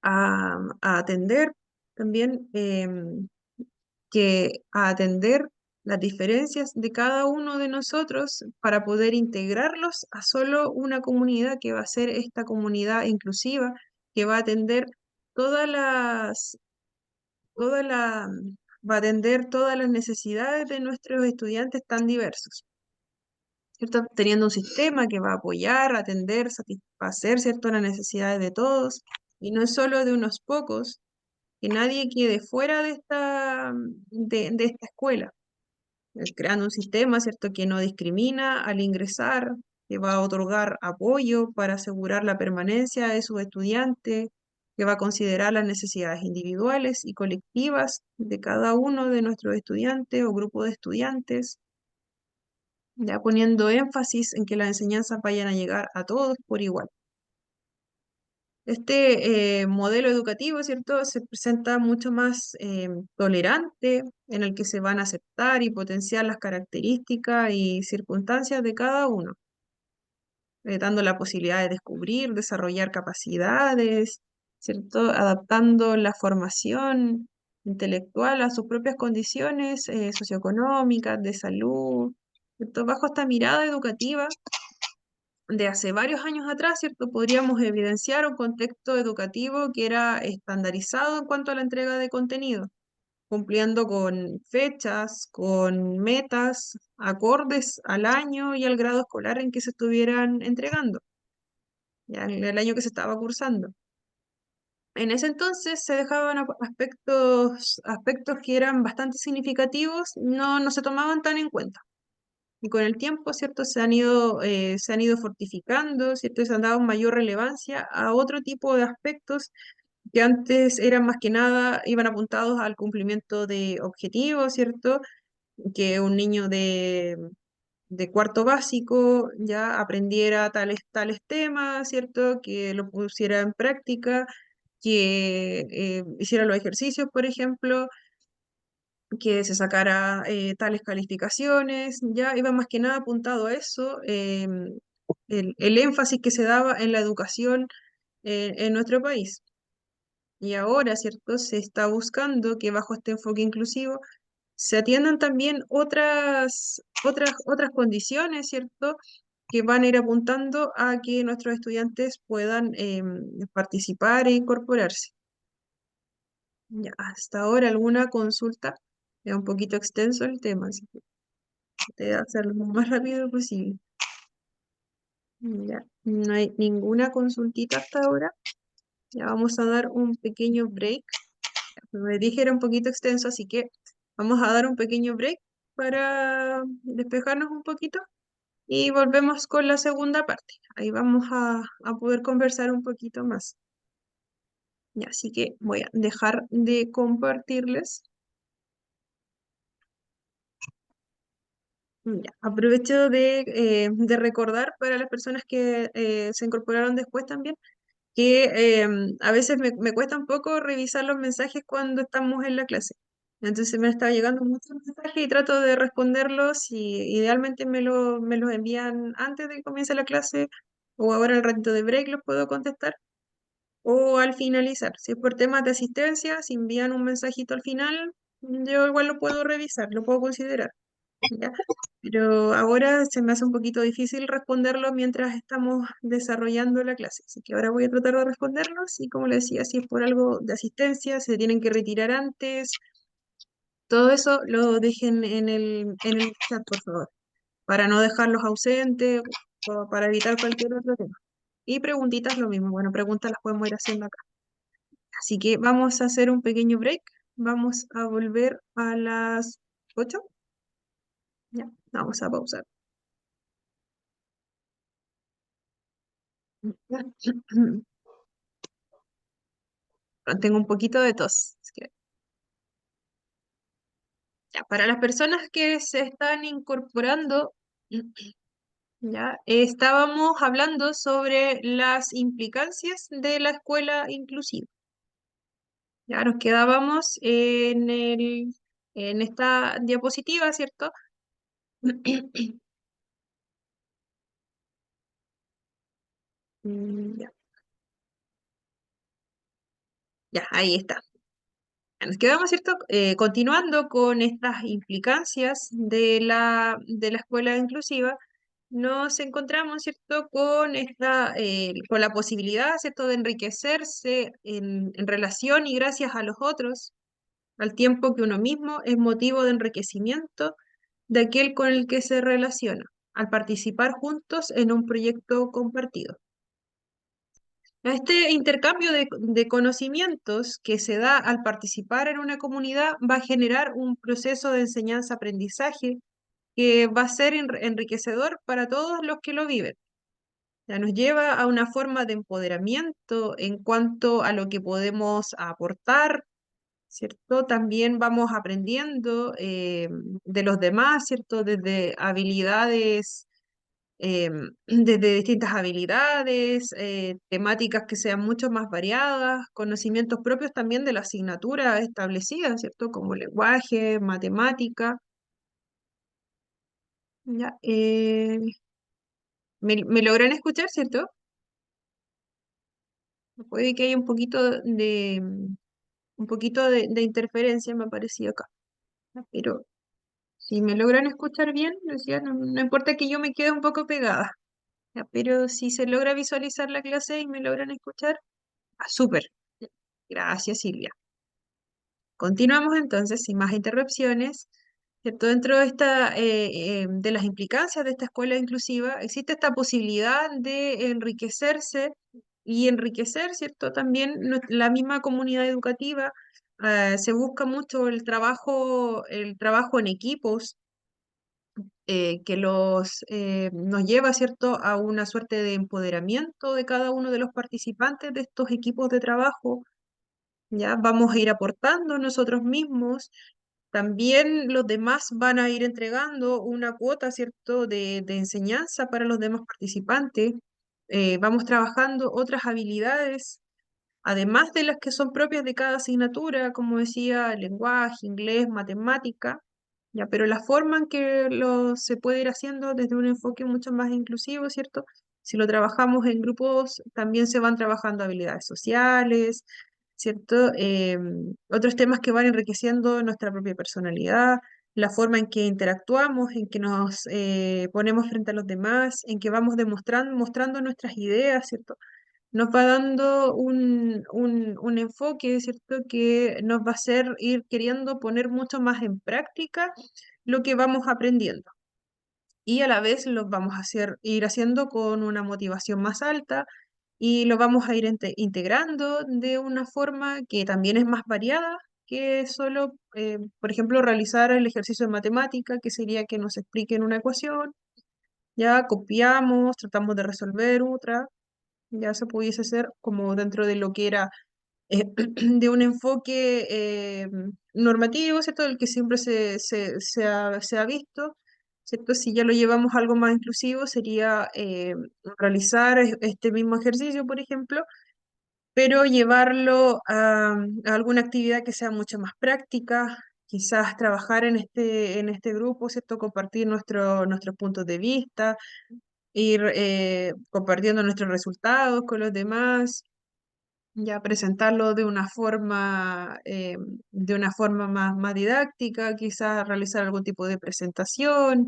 a atender también a atender las diferencias de cada uno de nosotros para poder integrarlos a solo una comunidad que va a ser esta comunidad inclusiva, que va a atender todas las, toda la, va a atender todas las necesidades de nuestros estudiantes tan diversos. ¿Cierto? Teniendo un sistema que va a apoyar, atender, satisfacer, ¿cierto?, las necesidades de todos, y no solo de unos pocos, que nadie quede fuera de esta escuela, creando un sistema, ¿cierto?, que no discrimina al ingresar, que va a otorgar apoyo para asegurar la permanencia de sus estudiantes, que va a considerar las necesidades individuales y colectivas de cada uno de nuestros estudiantes o grupo de estudiantes, ya poniendo énfasis en que las enseñanzas vayan a llegar a todos por igual. Este modelo educativo, ¿cierto?, se presenta mucho más tolerante, en el que se van a aceptar y potenciar las características y circunstancias de cada uno, dando la posibilidad de descubrir, desarrollar capacidades, ¿cierto?, adaptando la formación intelectual, a sus propias condiciones socioeconómicas, de salud, ¿cierto? Bajo esta mirada educativa de hace varios años atrás, ¿cierto? Podríamos evidenciar un contexto educativo que era estandarizado en cuanto a la entrega de contenido, cumpliendo con fechas, con metas, acordes al año y al grado escolar en que se estuvieran entregando, ya en el año que se estaba cursando. En ese entonces se dejaban aspectos que eran bastante significativos, no se tomaban tan en cuenta. Y con el tiempo, ¿cierto? Se han ido fortificando, ¿cierto? Se han dado mayor relevancia a otro tipo de aspectos que antes eran más que nada, iban apuntados al cumplimiento de objetivos, ¿cierto? Que un niño de cuarto básico ya aprendiera tales temas, ¿cierto? Que lo pusiera en práctica, que hiciera los ejercicios, por ejemplo, que se sacara tales calificaciones, ya iba más que nada apuntado a eso, el énfasis que se daba en la educación en nuestro país. Y ahora, ¿cierto? Se está buscando que bajo este enfoque inclusivo se atiendan también otras condiciones, ¿cierto? Que van a ir apuntando a que nuestros estudiantes puedan participar e incorporarse. Ya, hasta ahora alguna consulta, es un poquito extenso el tema, así que traté de hacerlo lo más rápido posible. Ya, no hay ninguna consultita hasta ahora. Ya vamos a dar un pequeño break. Como les dije, era un poquito extenso, así que vamos a dar un pequeño break para despejarnos un poquito y volvemos con la segunda parte. Ahí vamos a poder conversar un poquito más. Ya, así que voy a dejar de compartirles. Ya, aprovecho de recordar para las personas que se incorporaron después también que a veces me cuesta un poco revisar los mensajes cuando estamos en la clase. Entonces me está llegando muchos mensajes y trato de responderlos y idealmente me los envían antes de que comience la clase o ahora al ratito de break los puedo contestar o al finalizar. Si es por temas de asistencia, si envían un mensajito al final, yo igual lo puedo revisar, lo puedo considerar. ¿Ya? Pero ahora se me hace un poquito difícil responderlo mientras estamos desarrollando la clase. Así que ahora voy a tratar de responderlos y como le decía, si es por algo de asistencia, se tienen que retirar antes, todo eso lo dejen en el chat, por favor, para no dejarlos ausentes o para evitar cualquier otro tema. Y preguntitas lo mismo. Bueno, preguntas las podemos ir haciendo acá. Así que vamos a hacer un pequeño break. Vamos a volver a las 8. Ya, vamos a pausar. Tengo un poquito de tos. Así que, ya, para las personas que se están incorporando, ya, estábamos hablando sobre las implicancias de la escuela inclusiva. Ya nos quedábamos en esta diapositiva, ¿cierto? Ya, ya, ahí está. Nos quedamos, ¿cierto? Continuando con estas implicancias de la escuela inclusiva, nos encontramos, ¿cierto? Con la posibilidad, ¿cierto? De enriquecerse en relación y gracias a los otros, al tiempo que uno mismo es motivo de enriquecimiento de aquel con el que se relaciona, al participar juntos en un proyecto compartido. Este intercambio de conocimientos que se da al participar en una comunidad va a generar un proceso de enseñanza-aprendizaje que va a ser enriquecedor para todos los que lo viven. Ya nos lleva a una forma de empoderamiento en cuanto a lo que podemos aportar, ¿cierto? También vamos aprendiendo de los demás, ¿cierto? Desde distintas habilidades, temáticas que sean mucho más variadas, conocimientos propios también de la asignatura establecida, ¿cierto? Como lenguaje, matemática. Ya, ¿me logran escuchar, cierto? Puede que haya un poquito un poquito de interferencia me aparecía acá. Pero si me logran escuchar bien, decía, no importa que yo me quede un poco pegada. Pero si se logra visualizar la clase y me logran escuchar, súper. Gracias, Silvia. Continuamos entonces, sin más interrupciones. ¿Cierto? Dentro de de las implicancias de esta escuela inclusiva, existe esta posibilidad de enriquecerse y enriquecer, ¿cierto? También la misma comunidad educativa. Se busca mucho el trabajo en equipos, que nos lleva, ¿cierto?, a una suerte de empoderamiento de cada uno de los participantes de estos equipos de trabajo. Ya vamos a ir aportando nosotros mismos, también los demás van a ir entregando una cuota, ¿cierto?, de enseñanza para los demás participantes. Vamos trabajando otras habilidades, además de las que son propias de cada asignatura, como decía, lenguaje, inglés, matemática, ya, pero la forma en que se puede ir haciendo desde un enfoque mucho más inclusivo, ¿cierto? Si lo trabajamos en grupos, también se van trabajando habilidades sociales, ¿cierto? Otros temas que van enriqueciendo nuestra propia personalidad, la forma en que interactuamos, en que nos ponemos frente a los demás, en que vamos mostrando nuestras ideas, ¿cierto? Nos va dando un enfoque, ¿cierto? Que nos va a hacer ir queriendo poner mucho más en práctica lo que vamos aprendiendo. Y a la vez lo vamos a ir haciendo con una motivación más alta y lo vamos a ir integrando de una forma que también es más variada que solo, por ejemplo, realizar el ejercicio de matemática, que sería que nos expliquen una ecuación, ya copiamos, tratamos de resolver otra, ya se pudiese hacer como dentro de lo que era de un enfoque normativo, ¿cierto? El que siempre se ha visto, ¿cierto? Si ya lo llevamos a algo más inclusivo, sería realizar este mismo ejercicio, por ejemplo, pero llevarlo a alguna actividad que sea mucho más práctica, quizás trabajar en este grupo, ¿cierto? Compartir nuestros puntos de vista, ir compartiendo nuestros resultados con los demás, ya presentarlo de una forma más didáctica, quizás realizar algún tipo de presentación,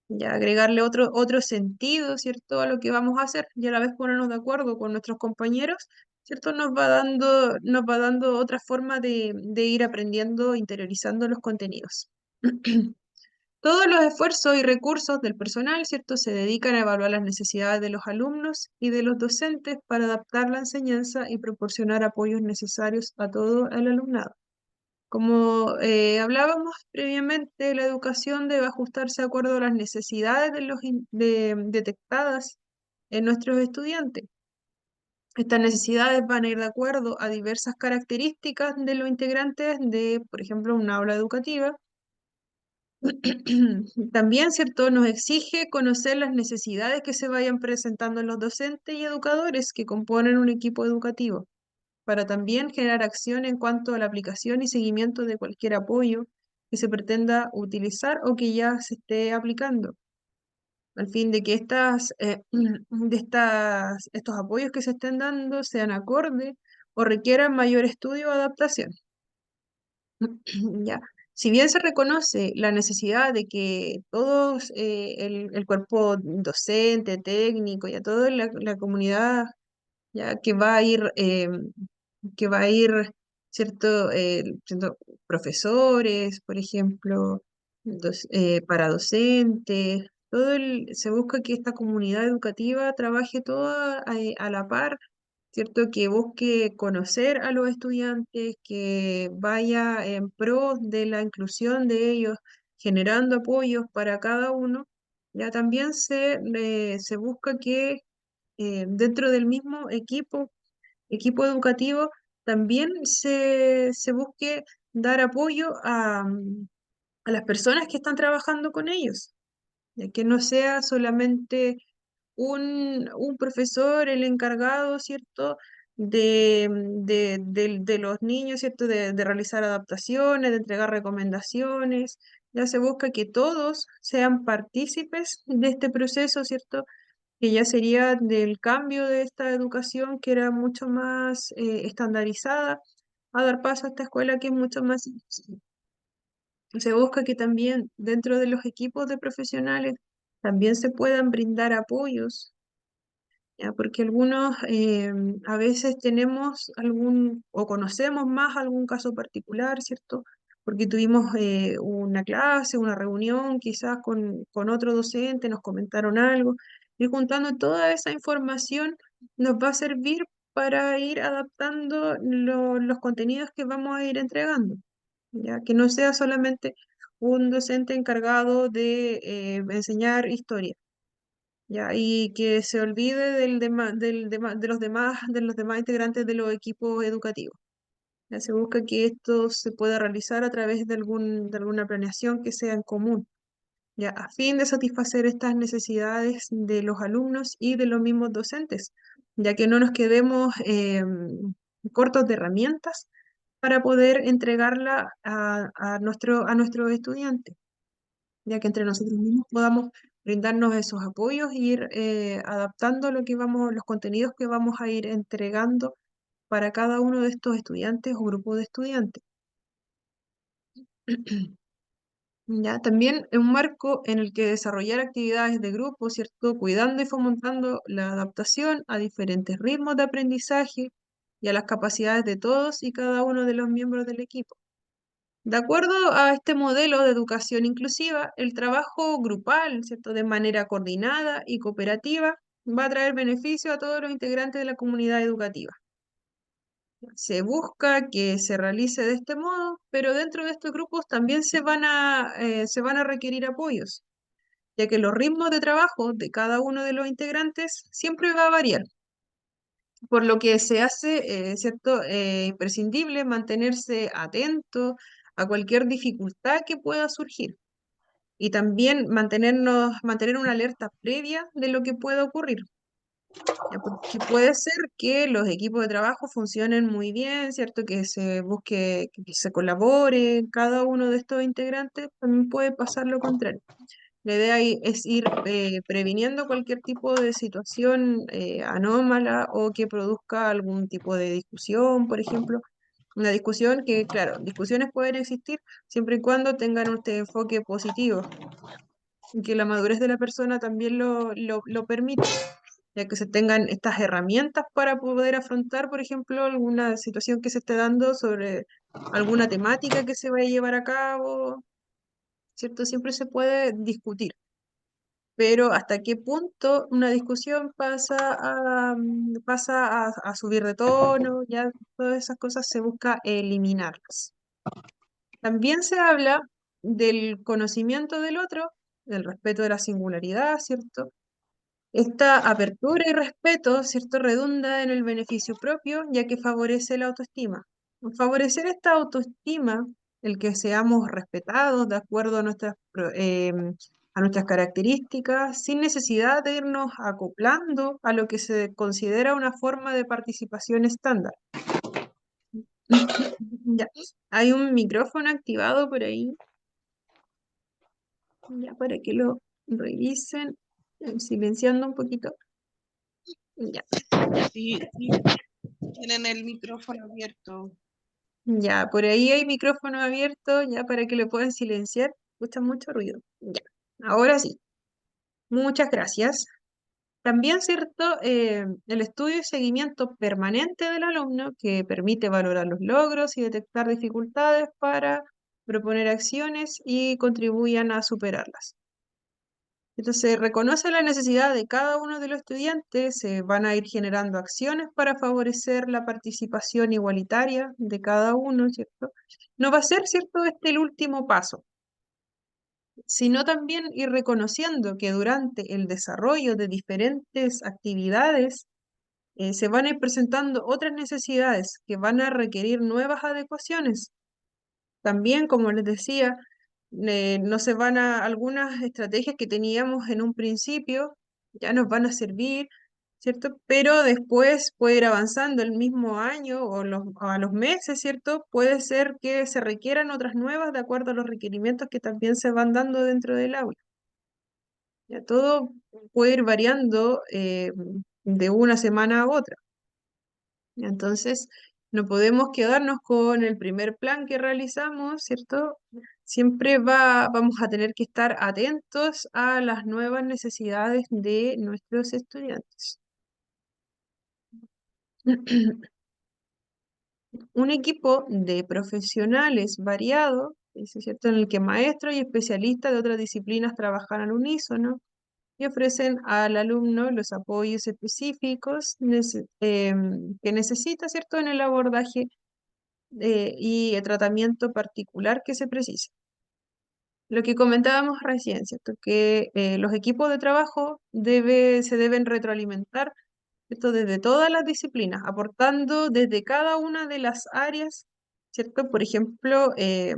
ya agregarle otro sentido, ¿cierto?, a lo que vamos a hacer, y a la vez ponernos de acuerdo con nuestros compañeros, ¿cierto? Nos va dando otra forma de ir aprendiendo, interiorizando los contenidos. Todos los esfuerzos y recursos del personal, ¿cierto?, se dedican a evaluar las necesidades de los alumnos y de los docentes para adaptar la enseñanza y proporcionar apoyos necesarios a todo el alumnado. Como hablábamos previamente, la educación debe ajustarse de acuerdo a las necesidades detectadas en nuestros estudiantes. Estas necesidades van a ir de acuerdo a diversas características de los integrantes de, por ejemplo, una aula educativa. También, ¿cierto?, nos exige conocer las necesidades que se vayan presentando en los docentes y educadores que componen un equipo educativo, para también generar acción en cuanto a la aplicación y seguimiento de cualquier apoyo que se pretenda utilizar o que ya se esté aplicando, al fin de que estos apoyos que se estén dando sean acorde o requieran mayor estudio o adaptación. Ya. Si bien se reconoce la necesidad de que todos, el cuerpo docente, técnico y a toda la comunidad ya que va a ir, ¿cierto? Siendo profesores, por ejemplo, para docentes, se busca que esta comunidad educativa trabaje toda a la par, ¿cierto? Que busque conocer a los estudiantes, que vaya en pro de la inclusión de ellos, generando apoyos para cada uno. Ya también se busca que dentro del mismo equipo educativo, también se busque dar apoyo a las personas que están trabajando con ellos, ya que no sea solamente un profesor el encargado, ¿cierto?, de los niños, ¿cierto?, de realizar adaptaciones, de entregar recomendaciones. Ya se busca que todos sean partícipes de este proceso, ¿cierto?, que ya sería del cambio de esta educación que era mucho más estandarizada a dar paso a esta escuela que es mucho más inclusiva. Se busca que también dentro de los equipos de profesionales también se puedan brindar apoyos, ¿ya? Porque algunos a veces tenemos algún o conocemos más algún caso particular, ¿cierto? Porque tuvimos una clase, una reunión quizás con otro docente, nos comentaron algo, y juntando toda esa información nos va a servir para ir adaptando los contenidos que vamos a ir entregando, ¿ya? Que no sea solamente un docente encargado de enseñar historia, ¿ya? Y que se olvide de los demás integrantes de los equipos educativos. Ya se busca que esto se pueda realizar a través de alguna planeación que sea en común, ya a fin de satisfacer estas necesidades de los alumnos y de los mismos docentes, ya que no nos quedemos cortos de herramientas para poder entregarla a nuestros estudiantes, ya que entre nosotros mismos podamos brindarnos esos apoyos e ir adaptando los contenidos que vamos a ir entregando para cada uno de estos estudiantes o grupos de estudiantes. Ya, también un marco en el que desarrollar actividades de grupo, ¿cierto? Cuidando y fomentando la adaptación a diferentes ritmos de aprendizaje y a las capacidades de todos y cada uno de los miembros del equipo. De acuerdo a este modelo de educación inclusiva, el trabajo grupal, ¿cierto? De manera coordinada y cooperativa va a traer beneficio a todos los integrantes de la comunidad educativa. Se busca que se realice de este modo, pero dentro de estos grupos también se van a requerir apoyos, ya que los ritmos de trabajo de cada uno de los integrantes siempre va a variar, por lo que se hace, ¿cierto? Imprescindible mantenerse atento a cualquier dificultad que pueda surgir y también mantener una alerta previa de lo que pueda ocurrir. Ya, porque puede ser que los equipos de trabajo funcionen muy bien, ¿cierto? Que se busque, que se colabore cada uno de estos integrantes, también puede pasar lo contrario. La idea ahí es ir previniendo cualquier tipo de situación anómala o que produzca algún tipo de discusión, por ejemplo. Una discusión que, claro, discusiones pueden existir siempre y cuando tengan este enfoque positivo y que la madurez de la persona también lo permita, ya que se tengan estas herramientas para poder afrontar, por ejemplo, alguna situación que se esté dando sobre alguna temática que se vaya a llevar a cabo, ¿cierto? Siempre se puede discutir, pero hasta qué punto una discusión pasa a subir de tono, ya todas esas cosas se busca eliminarlas. También se habla del conocimiento del otro, del respeto de la singularidad, ¿cierto? Esta apertura y respeto, ¿cierto?, redunda en el beneficio propio, ya que favorece la autoestima. Favorecer esta autoestima, el que seamos respetados de acuerdo a nuestras características, sin necesidad de irnos acoplando a lo que se considera una forma de participación estándar. Ya, hay un micrófono activado por ahí, ya para que lo revisen, silenciando un poquito. Ya. Sí, sí, tienen el micrófono abierto. Ya, por ahí hay micrófono abierto, ya para que lo puedan silenciar. Escucha mucho ruido. Ya, ahora sí. Muchas gracias. También, ¿cierto? El estudio y seguimiento permanente del alumno que permite valorar los logros y detectar dificultades para proponer acciones y contribuyan a superarlas. Entonces, reconoce la necesidad de cada uno de los estudiantes, se van a ir generando acciones para favorecer la participación igualitaria de cada uno, ¿cierto? No va a ser, ¿cierto?, este el último paso, sino también ir reconociendo que durante el desarrollo de diferentes actividades se van a ir presentando otras necesidades que van a requerir nuevas adecuaciones. También, como les decía, no se van algunas estrategias que teníamos en un principio, ya nos van a servir, ¿cierto? Pero después puede ir avanzando el mismo año o a los meses, ¿cierto? Puede ser que se requieran otras nuevas de acuerdo a los requerimientos que también se van dando dentro del aula. Ya todo puede ir variando de una semana a otra. Entonces, No podemos quedarnos con el primer plan que realizamos, ¿cierto? Siempre vamos a tener que estar atentos a las nuevas necesidades de nuestros estudiantes. Un equipo de profesionales variado, ¿es cierto? En el que maestros y especialistas de otras disciplinas trabajan al unísono y ofrecen al alumno los apoyos específicos que necesita, ¿cierto? En el abordaje y el tratamiento particular que se precisa. Lo que comentábamos recién, ¿cierto? Que los equipos de trabajo se deben retroalimentar, ¿cierto? Desde todas las disciplinas, aportando desde cada una de las áreas, ¿cierto? Por ejemplo, eh,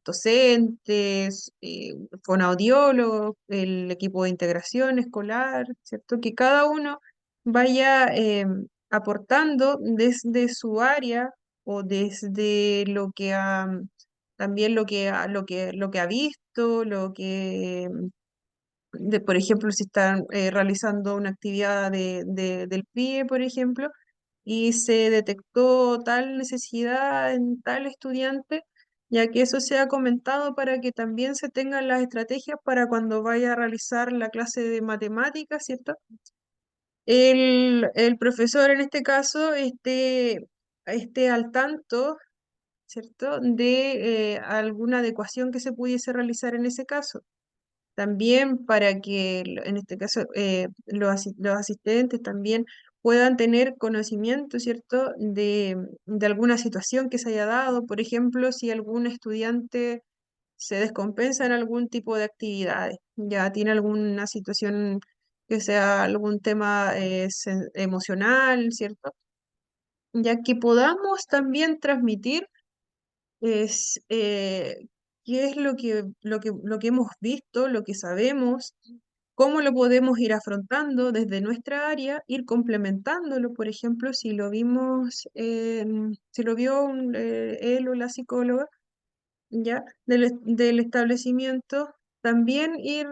docentes, fonoaudiólogos, el equipo de integración escolar, ¿cierto? Que cada uno vaya aportando desde su área o desde lo que ha, también lo que ha visto, por ejemplo, si están realizando una actividad del PIE, por ejemplo, y se detectó tal necesidad en tal estudiante, ya que eso sea comentado para que también se tengan las estrategias para cuando vaya a realizar la clase de matemáticas, ¿cierto? El profesor en este caso esté al tanto, ¿cierto? De alguna adecuación que se pudiese realizar en ese caso. También para que, en este caso, los asistentes también puedan tener conocimiento, ¿cierto?, de alguna situación que se haya dado. Por ejemplo, si algún estudiante se descompensa en algún tipo de actividades, ya tiene alguna situación que sea algún tema emocional, ¿cierto? Ya que podamos también transmitir es qué es lo que hemos visto, lo que sabemos, cómo lo podemos ir afrontando desde nuestra área, ir complementándolo, por ejemplo, si lo vimos, si lo vio él o la psicóloga, ya, del establecimiento, también ir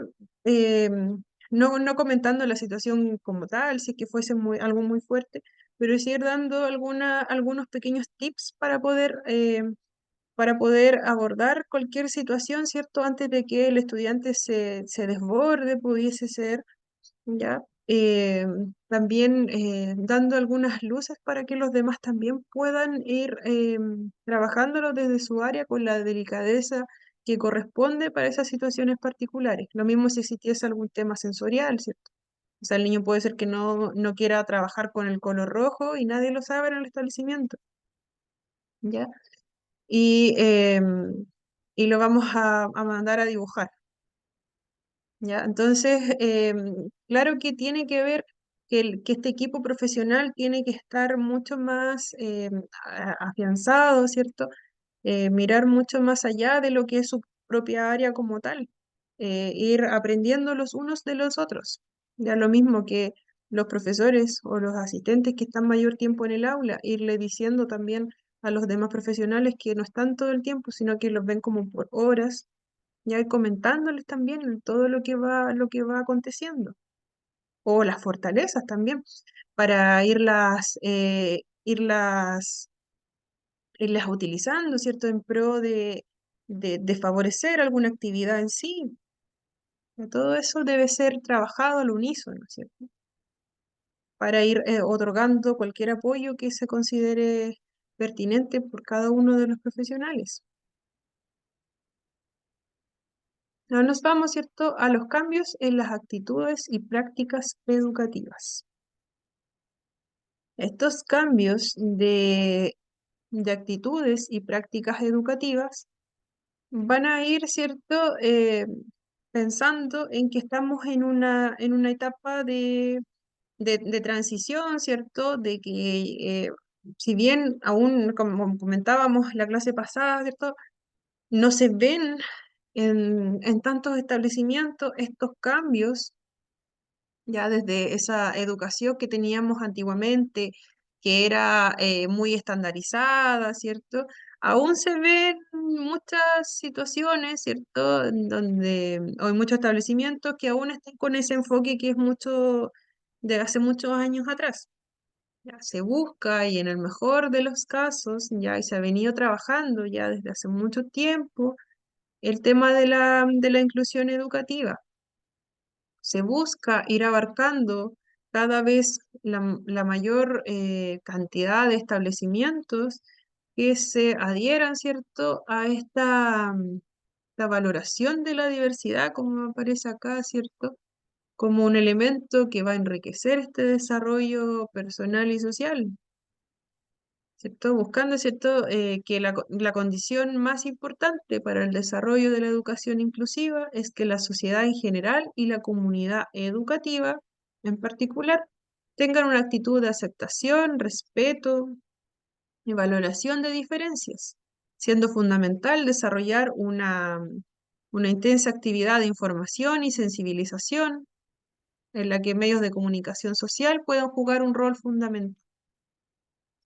no comentando la situación como tal, si es que fuese algo muy fuerte, pero sí ir dando algunos pequeños tips para poder abordar cualquier situación, ¿cierto? Antes de que el estudiante se desborde, pudiese ser, ¿ya? También dando algunas luces para que los demás también puedan ir trabajándolo desde su área con la delicadeza que corresponde para esas situaciones particulares. Lo mismo si existiese algún tema sensorial, ¿cierto? O sea, el niño puede ser que no quiera trabajar con el color rojo y nadie lo sabe en el establecimiento, ¿ya? y, y lo vamos a mandar a dibujar, ¿ya? Entonces, claro que tiene que ver que este equipo profesional tiene que estar mucho más afianzado, ¿cierto? Mirar mucho más allá de lo que es su propia área como tal, ir aprendiendo los unos de los otros. Ya lo mismo que los profesores o los asistentes que están mayor tiempo en el aula, irle diciendo también a los demás profesionales que no están todo el tiempo, sino que los ven como por horas, ya ir comentándoles también todo lo que va aconteciendo, o las fortalezas también, para irlas utilizando, ¿cierto? En pro de favorecer alguna actividad en sí. Todo eso debe ser trabajado al unísono, ¿cierto? Para ir otorgando cualquier apoyo que se considere pertinente por cada uno de los profesionales. Ahora nos vamos, ¿cierto?, a los cambios en las actitudes y prácticas educativas. Estos cambios de actitudes y prácticas educativas van a ir, ¿cierto?, pensando en que estamos en una etapa de transición, ¿cierto? De que si bien aún, como comentábamos la clase pasada, ¿cierto? No se ven en tantos establecimientos estos cambios, ya desde esa educación que teníamos antiguamente, que era muy estandarizada, ¿cierto? Aún se ven muchas situaciones, ¿cierto? En donde, o hay muchos establecimientos que aún están con ese enfoque que es mucho de hace muchos años atrás. Ya se busca y en el mejor de los casos, ya y se ha venido trabajando ya desde hace mucho tiempo, el tema de la inclusión educativa. Se busca ir abarcando cada vez la mayor cantidad de establecimientos que se adhieran, ¿cierto?, a la valoración de la diversidad, como aparece acá, ¿cierto?, como un elemento que va a enriquecer este desarrollo personal y social. ¿Cierto? Buscando, ¿cierto? Que la condición más importante para el desarrollo de la educación inclusiva es que la sociedad en general y la comunidad educativa en particular tengan una actitud de aceptación, respeto y valoración de diferencias, siendo fundamental desarrollar una intensa actividad de información y sensibilización en la que medios de comunicación social puedan jugar un rol fundamental.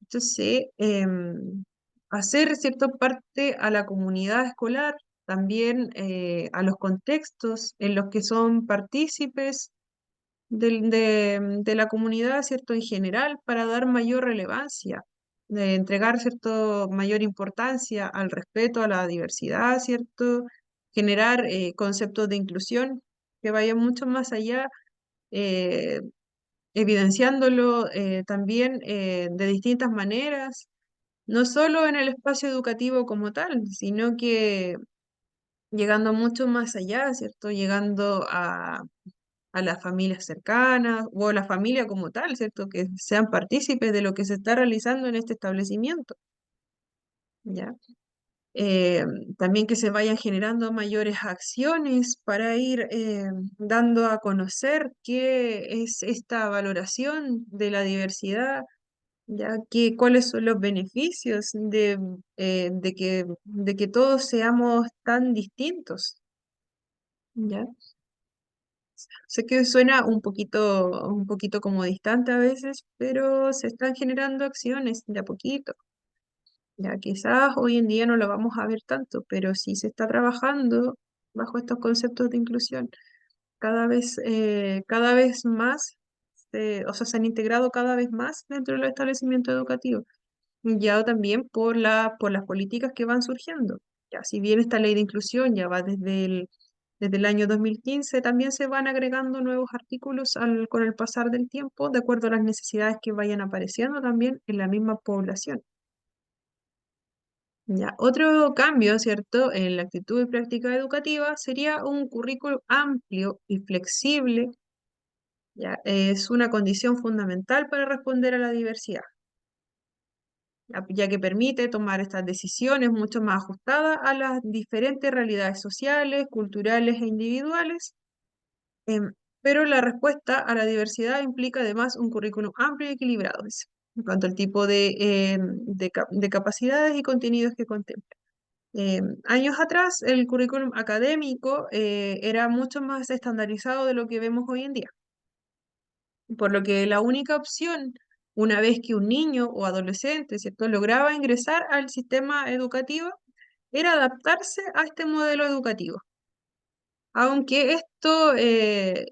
Entonces, hacer cierta parte a la comunidad escolar, también a los contextos en los que son partícipes de la comunidad, ¿cierto? En general, para dar mayor relevancia, de entregar, ¿cierto? Mayor importancia al respeto a la diversidad, ¿cierto? Generar conceptos de inclusión que vayan mucho más allá, eh, evidenciándolo también de distintas maneras, no solo en el espacio educativo como tal, sino que llegando mucho más allá, ¿cierto? Llegando a las familias cercanas o a la familia como tal, ¿cierto? Que sean partícipes de lo que se está realizando en este establecimiento, ¿ya? Eh, También que se vayan generando mayores acciones para ir dando a conocer qué es esta valoración de la diversidad, ya que cuáles son los beneficios de que todos seamos tan distintos, ¿ya? Sé que suena un poquito como distante a veces, pero se están generando acciones de a poquito. Ya quizás hoy en día no lo vamos a ver tanto, pero sí se está trabajando bajo estos conceptos de inclusión. Cada vez más, o sea, se han integrado cada vez más dentro de los establecimientos educativos, ya también por las políticas que van surgiendo. Ya, si bien esta ley de inclusión ya va desde el año 2015, también se van agregando nuevos artículos con el pasar del tiempo, de acuerdo a las necesidades que vayan apareciendo también en la misma población. Ya, otro cambio, ¿cierto?, en la actitud y práctica educativa sería un currículo amplio y flexible, ya, es una condición fundamental para responder a la diversidad, ya que permite tomar estas decisiones mucho más ajustadas a las diferentes realidades sociales, culturales e individuales. em, pero la respuesta a la diversidad implica además un currículum amplio y equilibrado, dice, en cuanto al tipo de capacidades y contenidos que contempla. Años atrás, el currículum académico era mucho más estandarizado de lo que vemos hoy en día, por lo que la única opción, una vez que un niño o adolescente, ¿cierto?, lograba ingresar al sistema educativo, era adaptarse a este modelo educativo. Aunque esto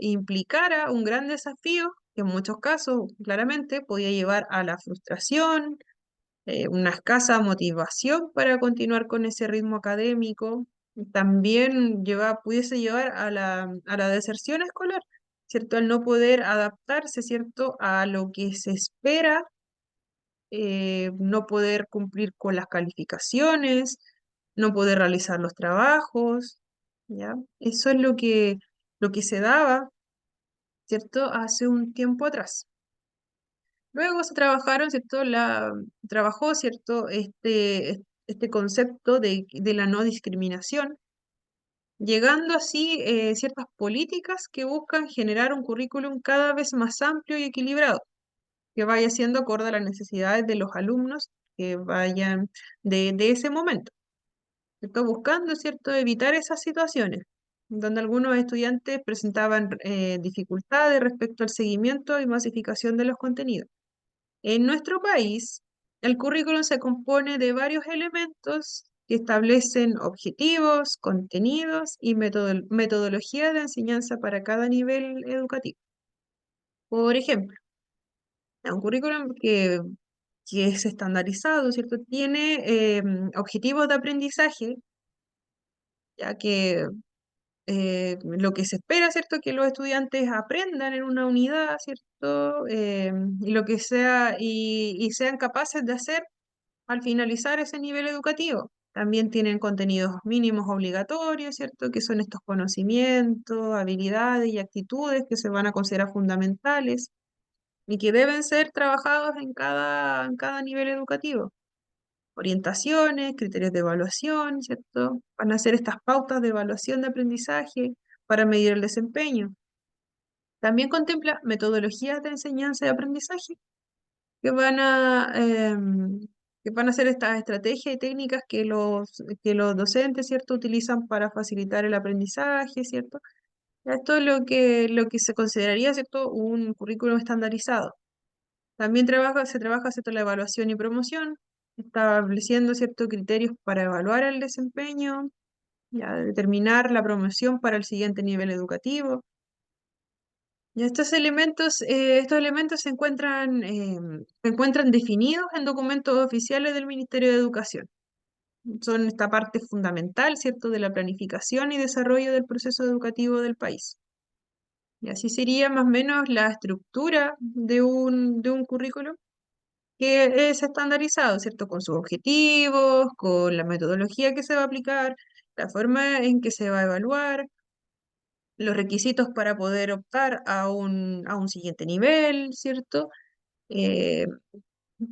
implicara un gran desafío, que en muchos casos claramente podía llevar a la frustración, una escasa motivación para continuar con ese ritmo académico, también pudiese llevar a la deserción escolar, ¿cierto? Al no poder adaptarse, ¿cierto?, a lo que se espera, no poder cumplir con las calificaciones, no poder realizar los trabajos, ¿ya? Eso es lo que se daba, ¿cierto?, hace un tiempo atrás. Luego se trabajaron, ¿cierto? Trabajó, ¿cierto? Este concepto de la no discriminación, llegando así ciertas políticas que buscan generar un currículum cada vez más amplio y equilibrado, que vaya siendo acorde a las necesidades de los alumnos que vayan de ese momento, ¿cierto? Buscando, ¿cierto?, evitar esas situaciones donde algunos estudiantes presentaban dificultades respecto al seguimiento y masificación de los contenidos. En nuestro país, el currículum se compone de varios elementos que establecen objetivos, contenidos y metodología de enseñanza para cada nivel educativo. Por ejemplo, Un currículum que es estandarizado, ¿cierto? Tiene objetivos de aprendizaje, ya que lo que se espera, ¿cierto? Que los estudiantes aprendan en una unidad, ¿cierto? Y lo que sea, y sean capaces de hacer al finalizar ese nivel educativo. También tienen contenidos mínimos obligatorios, ¿cierto? Que son estos conocimientos, habilidades y actitudes que se van a considerar fundamentales y que deben ser trabajados en cada nivel educativo. Orientaciones, criterios de evaluación, ¿cierto? Van a ser estas pautas de evaluación de aprendizaje para medir el desempeño. También contempla metodologías de enseñanza y aprendizaje que que van a ser estas estrategias y técnicas que los docentes, ¿cierto?, utilizan para facilitar el aprendizaje, ¿cierto? Esto es lo que se consideraría, ¿cierto?, un currículum estandarizado. También se trabaja, ¿cierto?, la evaluación y promoción, estableciendo ciertos criterios para evaluar el desempeño, ya, determinar la promoción para el siguiente nivel educativo. Y estos elementos se encuentran definidos en documentos oficiales del Ministerio de Educación. Son esta parte fundamental, ¿cierto?, de la planificación y desarrollo del proceso educativo del país. Y así sería más o menos la estructura de un currículum que es estandarizado, ¿cierto? Con sus objetivos, con la metodología que se va a aplicar, la forma en que se va a evaluar, los requisitos para poder optar a un siguiente nivel, ¿cierto? Eh,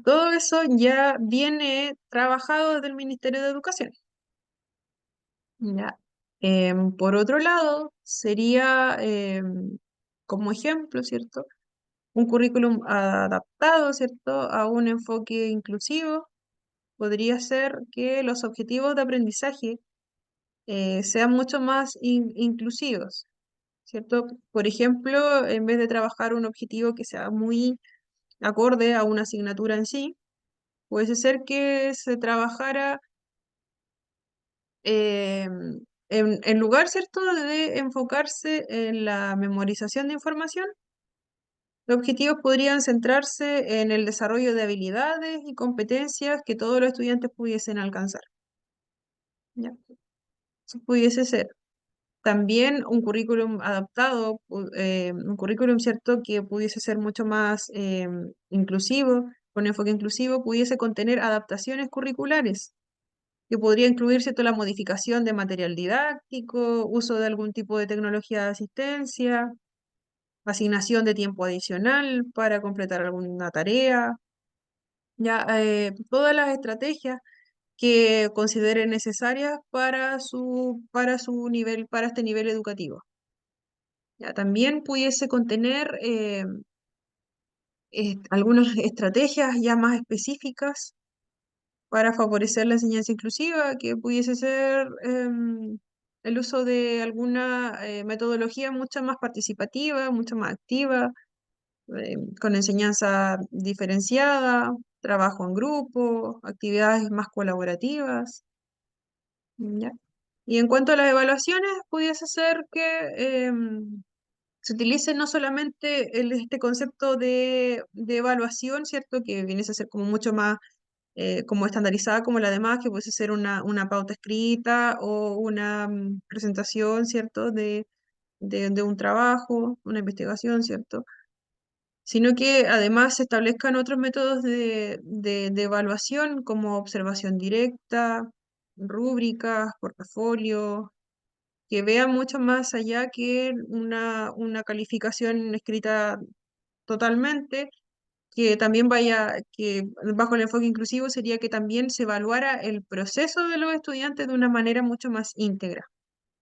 Todo eso ya viene trabajado desde el Ministerio de Educación. ¿Ya? Por otro lado, sería como ejemplo, ¿cierto? Un currículum adaptado, ¿cierto? A un enfoque inclusivo. Podría ser que los objetivos de aprendizaje sean mucho más inclusivos, ¿cierto? Por ejemplo, en vez de trabajar un objetivo que sea muy acorde a una asignatura en sí, puede ser que se trabajara eh, en lugar, ¿cierto?, de enfocarse en la memorización de información, los objetivos podrían centrarse en el desarrollo de habilidades y competencias que todos los estudiantes pudiesen alcanzar. ¿Ya? Eso pudiese ser. También un currículum adaptado, un currículum, ¿cierto?, que pudiese ser mucho más inclusivo, con enfoque inclusivo, pudiese contener adaptaciones curriculares, que podría incluir, ¿cierto?, la modificación de material didáctico, uso de algún tipo de tecnología de asistencia, asignación de tiempo adicional para completar alguna tarea, ya, todas las estrategias que considere necesarias para su nivel, para este nivel educativo. Ya, también pudiese contener algunas estrategias ya más específicas para favorecer la enseñanza inclusiva, que pudiese ser el uso de alguna metodología mucho más participativa, mucho más activa, con enseñanza diferenciada, trabajo en grupo, actividades más colaborativas. ¿Ya? Y en cuanto a las evaluaciones, pudiese ser que se utilice no solamente este concepto de evaluación, ¿cierto? Que viene a ser como mucho más como estandarizada como la demás, que pudiese ser una pauta escrita o una presentación, ¿cierto? De un trabajo, una investigación, ¿cierto? Sino que además se establezcan otros métodos de evaluación como observación directa, rúbricas, portafolio, que vean mucho más allá que una calificación escrita totalmente, que también que bajo el enfoque inclusivo sería que también se evaluara el proceso de los estudiantes de una manera mucho más íntegra.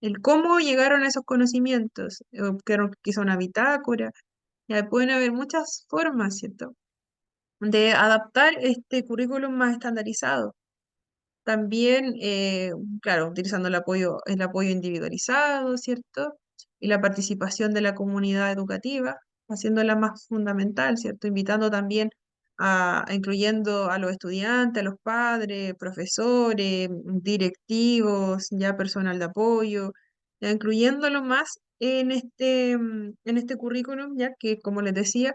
El cómo llegaron a esos conocimientos, quizá una bitácora, ya pueden haber muchas formas, ¿cierto?, de adaptar este currículum más estandarizado. También, claro, utilizando el apoyo individualizado, ¿cierto? Y la participación de la comunidad educativa, haciéndola más fundamental, ¿cierto? Invitando también incluyendo a los estudiantes, a los padres, profesores, directivos, ya personal de apoyo, ya incluyéndolo más en en este currículum, ya que, como les decía,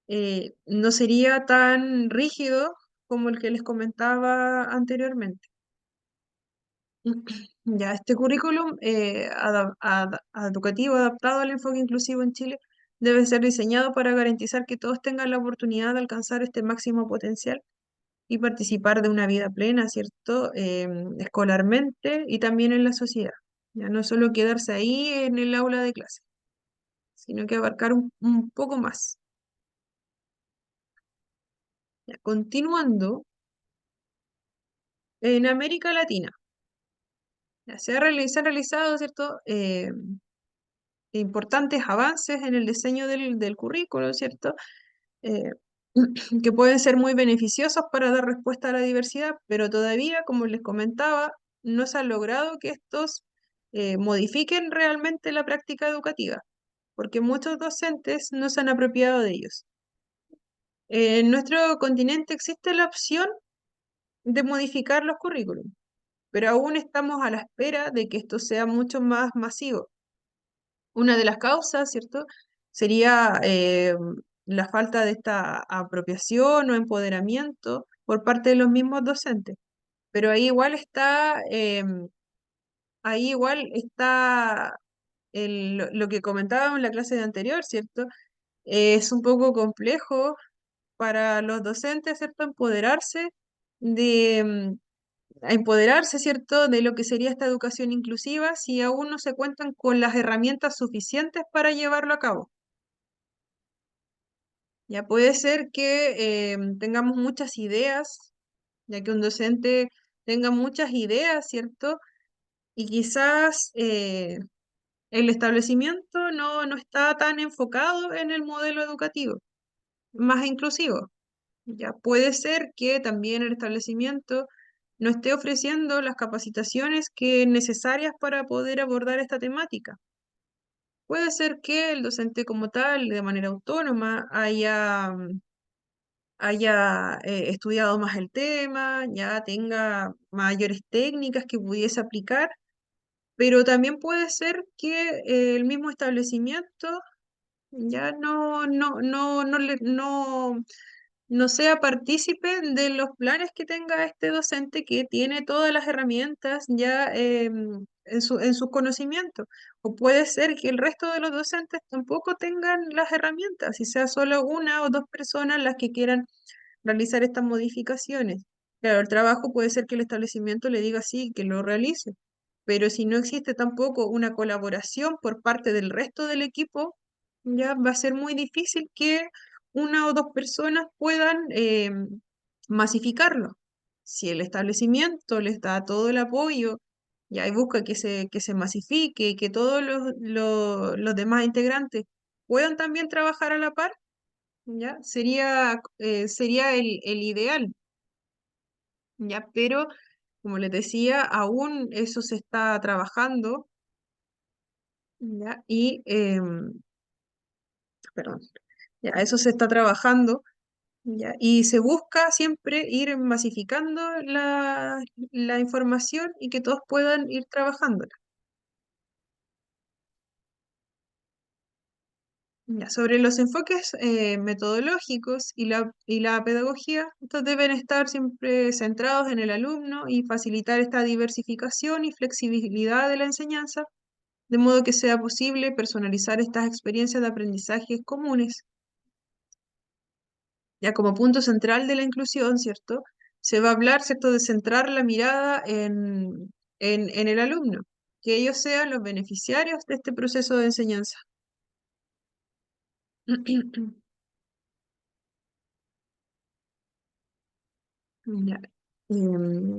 no sería tan rígido como el que les comentaba anteriormente. Ya, este currículum educativo adaptado al enfoque inclusivo en Chile debe ser diseñado para garantizar que todos tengan la oportunidad de alcanzar este máximo potencial y participar de una vida plena, ¿cierto? Escolarmente y también en la sociedad. Ya no solo quedarse ahí en el aula de clase, sino que abarcar un poco más. Ya, continuando, en América Latina, ya se han realizado, ¿cierto? Importantes avances en el diseño del currículo, ¿cierto? Eh, que pueden ser muy beneficiosos para dar respuesta a la diversidad, pero todavía, como les comentaba, no se ha logrado que estos modifiquen realmente la práctica educativa, porque muchos docentes no se han apropiado de ellos. En nuestro continente existe la opción de modificar los currículums, pero aún estamos a la espera de que esto sea mucho más masivo. Una de las causas, ¿cierto? Sería la falta de esta apropiación o empoderamiento por parte de los mismos docentes. Pero ahí igual está lo que comentábamos en la clase de anterior, ¿cierto? Es un poco complejo para los docentes, ¿cierto? De, a empoderarse, ¿cierto?, de lo que sería esta educación inclusiva si aún no se cuentan con las herramientas suficientes para llevarlo a cabo. Ya puede ser que tengamos muchas ideas, ya que un docente tenga muchas ideas, ¿cierto? Y quizás el establecimiento no está tan enfocado en el modelo educativo más inclusivo. Ya puede ser que también el establecimiento no esté ofreciendo las capacitaciones necesarias para poder abordar esta temática. Puede ser que el docente como tal, de manera autónoma, haya estudiado más el tema, ya tenga mayores técnicas que pudiese aplicar, pero también puede ser que el mismo establecimiento ya no sea partícipe de los planes que tenga este docente que tiene todas las herramientas ya en su conocimiento. O puede ser que el resto de los docentes tampoco tengan las herramientas y sea solo una o dos personas las que quieran realizar estas modificaciones. Claro, el trabajo puede ser que el establecimiento le diga sí, que lo realice, pero si no existe tampoco una colaboración por parte del resto del equipo, ya va a ser muy difícil que una o dos personas puedan masificarlo. Si el establecimiento les da todo el apoyo, ya y busca que se masifique y que todos los demás integrantes puedan también trabajar a la par, ya sería el ideal, ya, pero como les decía, aún eso se está trabajando, ya, perdón, ya, eso se está trabajando. Ya, y se busca siempre ir masificando la información y que todos puedan ir trabajándola. Ya, sobre los enfoques metodológicos y la pedagogía, estos deben estar siempre centrados en el alumno y facilitar esta diversificación y flexibilidad de la enseñanza, de modo que sea posible personalizar estas experiencias de aprendizajes comunes. Ya como punto central de la inclusión, ¿cierto? Se va a hablar, ¿cierto?, de centrar la mirada en el alumno, que ellos sean los beneficiarios de este proceso de enseñanza. Ya.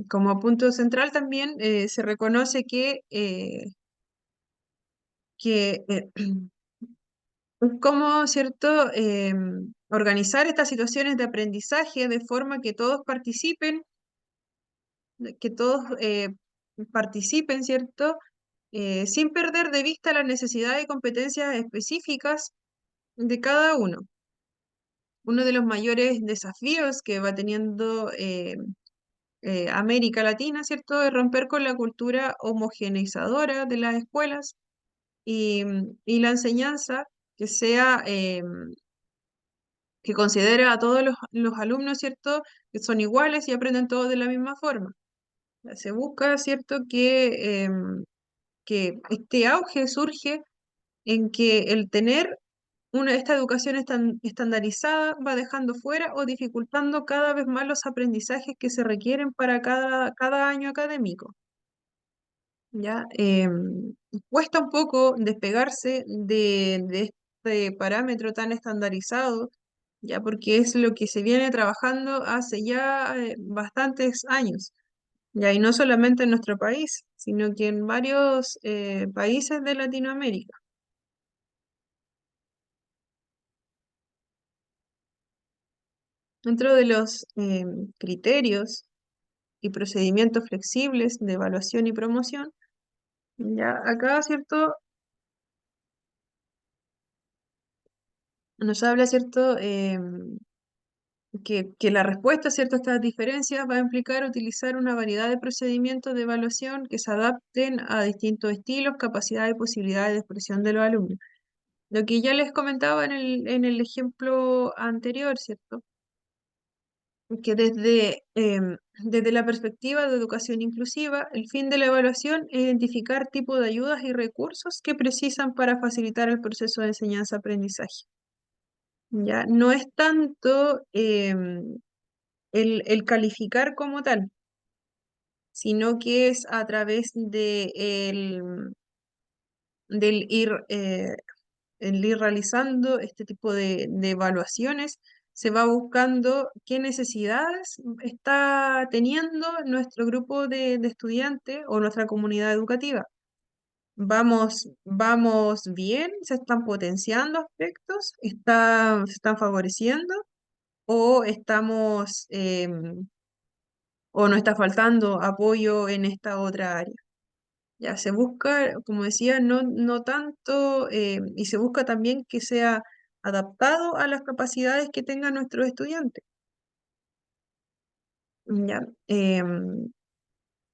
Como punto central también se reconoce que cómo, ¿cierto?, organizar estas situaciones de aprendizaje de forma que todos participen, ¿cierto? Sin perder de vista la necesidad de competencias específicas de cada uno. Uno de los mayores desafíos que va teniendo América Latina, ¿cierto?, es romper con la cultura homogeneizadora de las escuelas y la enseñanza que sea que considera a todos los alumnos, ¿cierto?, que son iguales y aprenden todos de la misma forma. Se busca, ¿cierto?, que este auge surge en que el tener esta educación estandarizada va dejando fuera o dificultando cada vez más los aprendizajes que se requieren para cada año académico. ¿Ya? Cuesta un poco despegarse de este parámetro tan estandarizado, ya porque es lo que se viene trabajando hace ya bastantes años, ya y no solamente en nuestro país, sino que en varios países de Latinoamérica. Dentro de los criterios y procedimientos flexibles de evaluación y promoción, ya acá, ¿cierto? Nos habla, ¿cierto? Que la respuesta, ¿cierto?, a estas diferencias va a implicar utilizar una variedad de procedimientos de evaluación que se adapten a distintos estilos, capacidades y posibilidades de expresión de los alumnos. Lo que ya les comentaba en el ejemplo anterior, ¿cierto? Que desde la perspectiva de educación inclusiva, el fin de la evaluación es identificar tipos de ayudas y recursos que precisan para facilitar el proceso de enseñanza-aprendizaje. Ya no es tanto el calificar como tal, sino que es a través del el ir realizando este tipo de evaluaciones, se va buscando qué necesidades está teniendo nuestro grupo de estudiantes o nuestra comunidad educativa. ¿Vamos bien? ¿Se están potenciando aspectos? ¿Se están favoreciendo? ¿O o nos está faltando apoyo en esta otra área? Ya se busca, como decía, no tanto, y se busca también que sea adaptado a las capacidades que tengan nuestros estudiantes. Ya,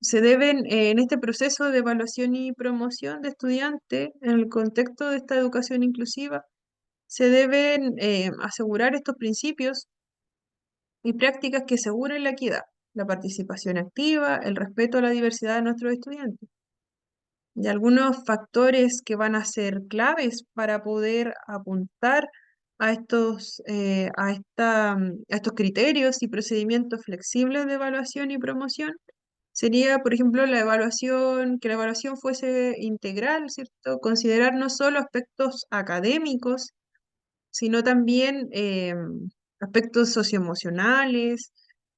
se deben, en este proceso de evaluación y promoción de estudiantes, en el contexto de esta educación inclusiva, se deben asegurar estos principios y prácticas que aseguren la equidad, la participación activa, el respeto a la diversidad de nuestros estudiantes. Y algunos factores que van a ser claves para poder apuntar a estos criterios y procedimientos flexibles de evaluación y promoción sería, por ejemplo, que la evaluación fuese integral, ¿cierto? Considerar no solo aspectos académicos, sino también aspectos socioemocionales,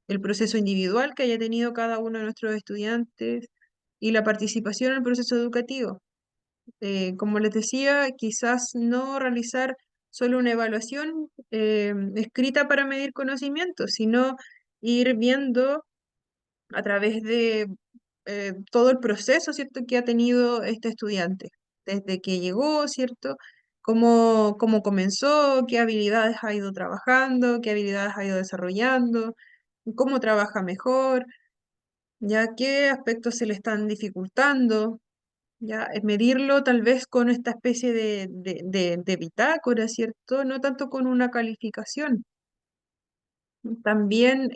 el proceso individual que haya tenido cada uno de nuestros estudiantes y la participación en el proceso educativo. Como les decía, quizás no realizar solo una evaluación escrita para medir conocimientos, sino ir viendo a través de todo el proceso, ¿cierto?, que ha tenido este estudiante, desde que llegó, ¿cierto? Cómo comenzó, qué habilidades ha ido trabajando, qué habilidades ha ido desarrollando, cómo trabaja mejor, ya qué aspectos se le están dificultando, ya medirlo tal vez con esta especie de bitácora, ¿cierto? No tanto con una calificación. También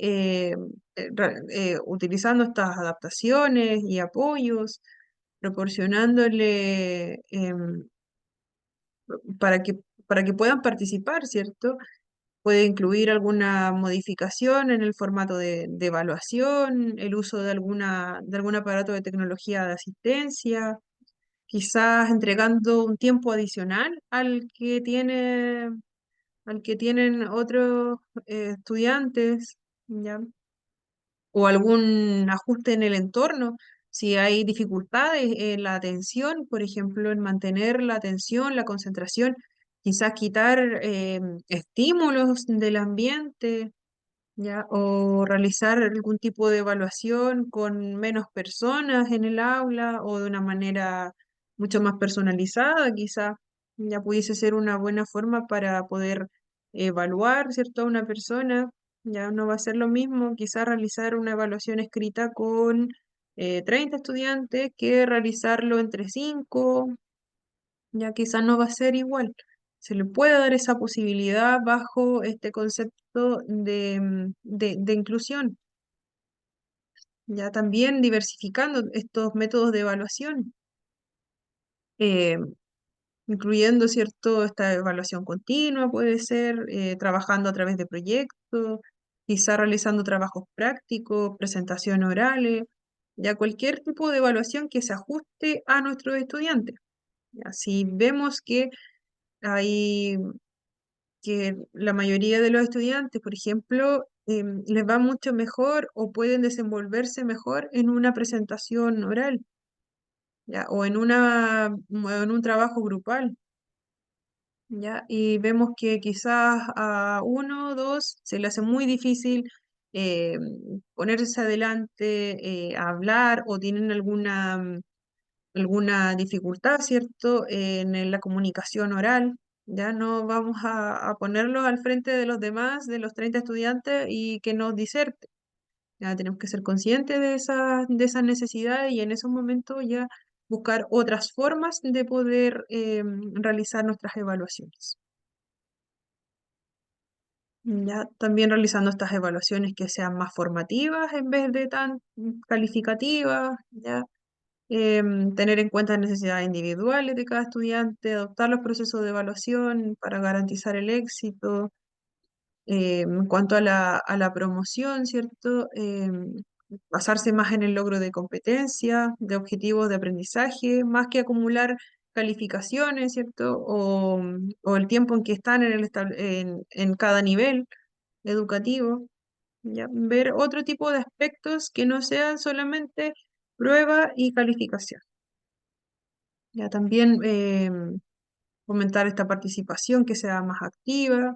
utilizando estas adaptaciones y apoyos, proporcionándole para que, para que puedan participar, ¿cierto? Puede incluir alguna modificación en el formato de evaluación, el uso de algún aparato de tecnología de asistencia, quizás entregando un tiempo adicional al que tienen otros estudiantes, ¿ya? O algún ajuste en el entorno, si hay dificultades en la atención, por ejemplo, en mantener la atención, la concentración, quizás quitar estímulos del ambiente, ¿ya? O realizar algún tipo de evaluación con menos personas en el aula o de una manera mucho más personalizada, quizás ya pudiese ser una buena forma para poder evaluar, ¿cierto?, a una persona. Ya no va a ser lo mismo quizás realizar una evaluación escrita con 30 estudiantes que realizarlo entre 5, ya quizás no va a ser igual. Se le puede dar esa posibilidad bajo este concepto de inclusión, ya también diversificando estos métodos de evaluación, eh, incluyendo, ¿cierto?, esta evaluación continua, puede ser, trabajando a través de proyectos, quizá realizando trabajos prácticos, presentaciones orales, ya cualquier tipo de evaluación que se ajuste a nuestros estudiantes. Ya, si vemos hay que la mayoría de los estudiantes, por ejemplo, les va mucho mejor o pueden desenvolverse mejor en una presentación oral, ¿ya? O en un trabajo grupal, ¿ya? Y vemos que quizás a uno o dos se le hace muy difícil eh, ponerse adelante, hablar o tienen alguna dificultad, ¿cierto?, en la comunicación oral. Ya no vamos a ponerlos al frente de los demás, de los 30 estudiantes, y que nos diserte. Ya tenemos que ser conscientes de esa necesidad y en esos momentos ya buscar otras formas de poder realizar nuestras evaluaciones. Ya también realizando estas evaluaciones que sean más formativas en vez de tan calificativas, ya tener en cuenta las necesidades individuales de cada estudiante, adoptar los procesos de evaluación para garantizar el éxito. En cuanto a la promoción, ¿cierto? Basarse más en el logro de competencia, de objetivos de aprendizaje, más que acumular calificaciones, ¿cierto? O el tiempo en que están en cada nivel educativo. ¿Ya? Ver otro tipo de aspectos que no sean solamente prueba y calificación. Ya también fomentar esta participación que sea más activa.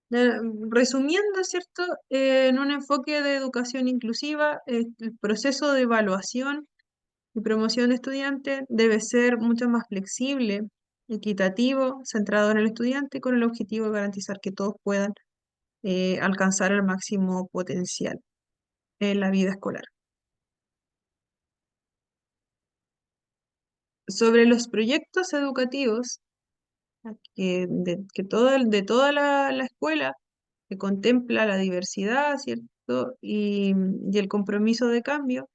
Resumiendo, ¿cierto? En un enfoque de educación inclusiva, el proceso de evaluación y promoción de estudiantes debe ser mucho más flexible, equitativo, centrado en el estudiante, con el objetivo de garantizar que todos puedan alcanzar el máximo potencial en la vida escolar. Sobre los proyectos educativos, de toda la escuela, que contempla la diversidad, ¿cierto? Y el compromiso de cambio,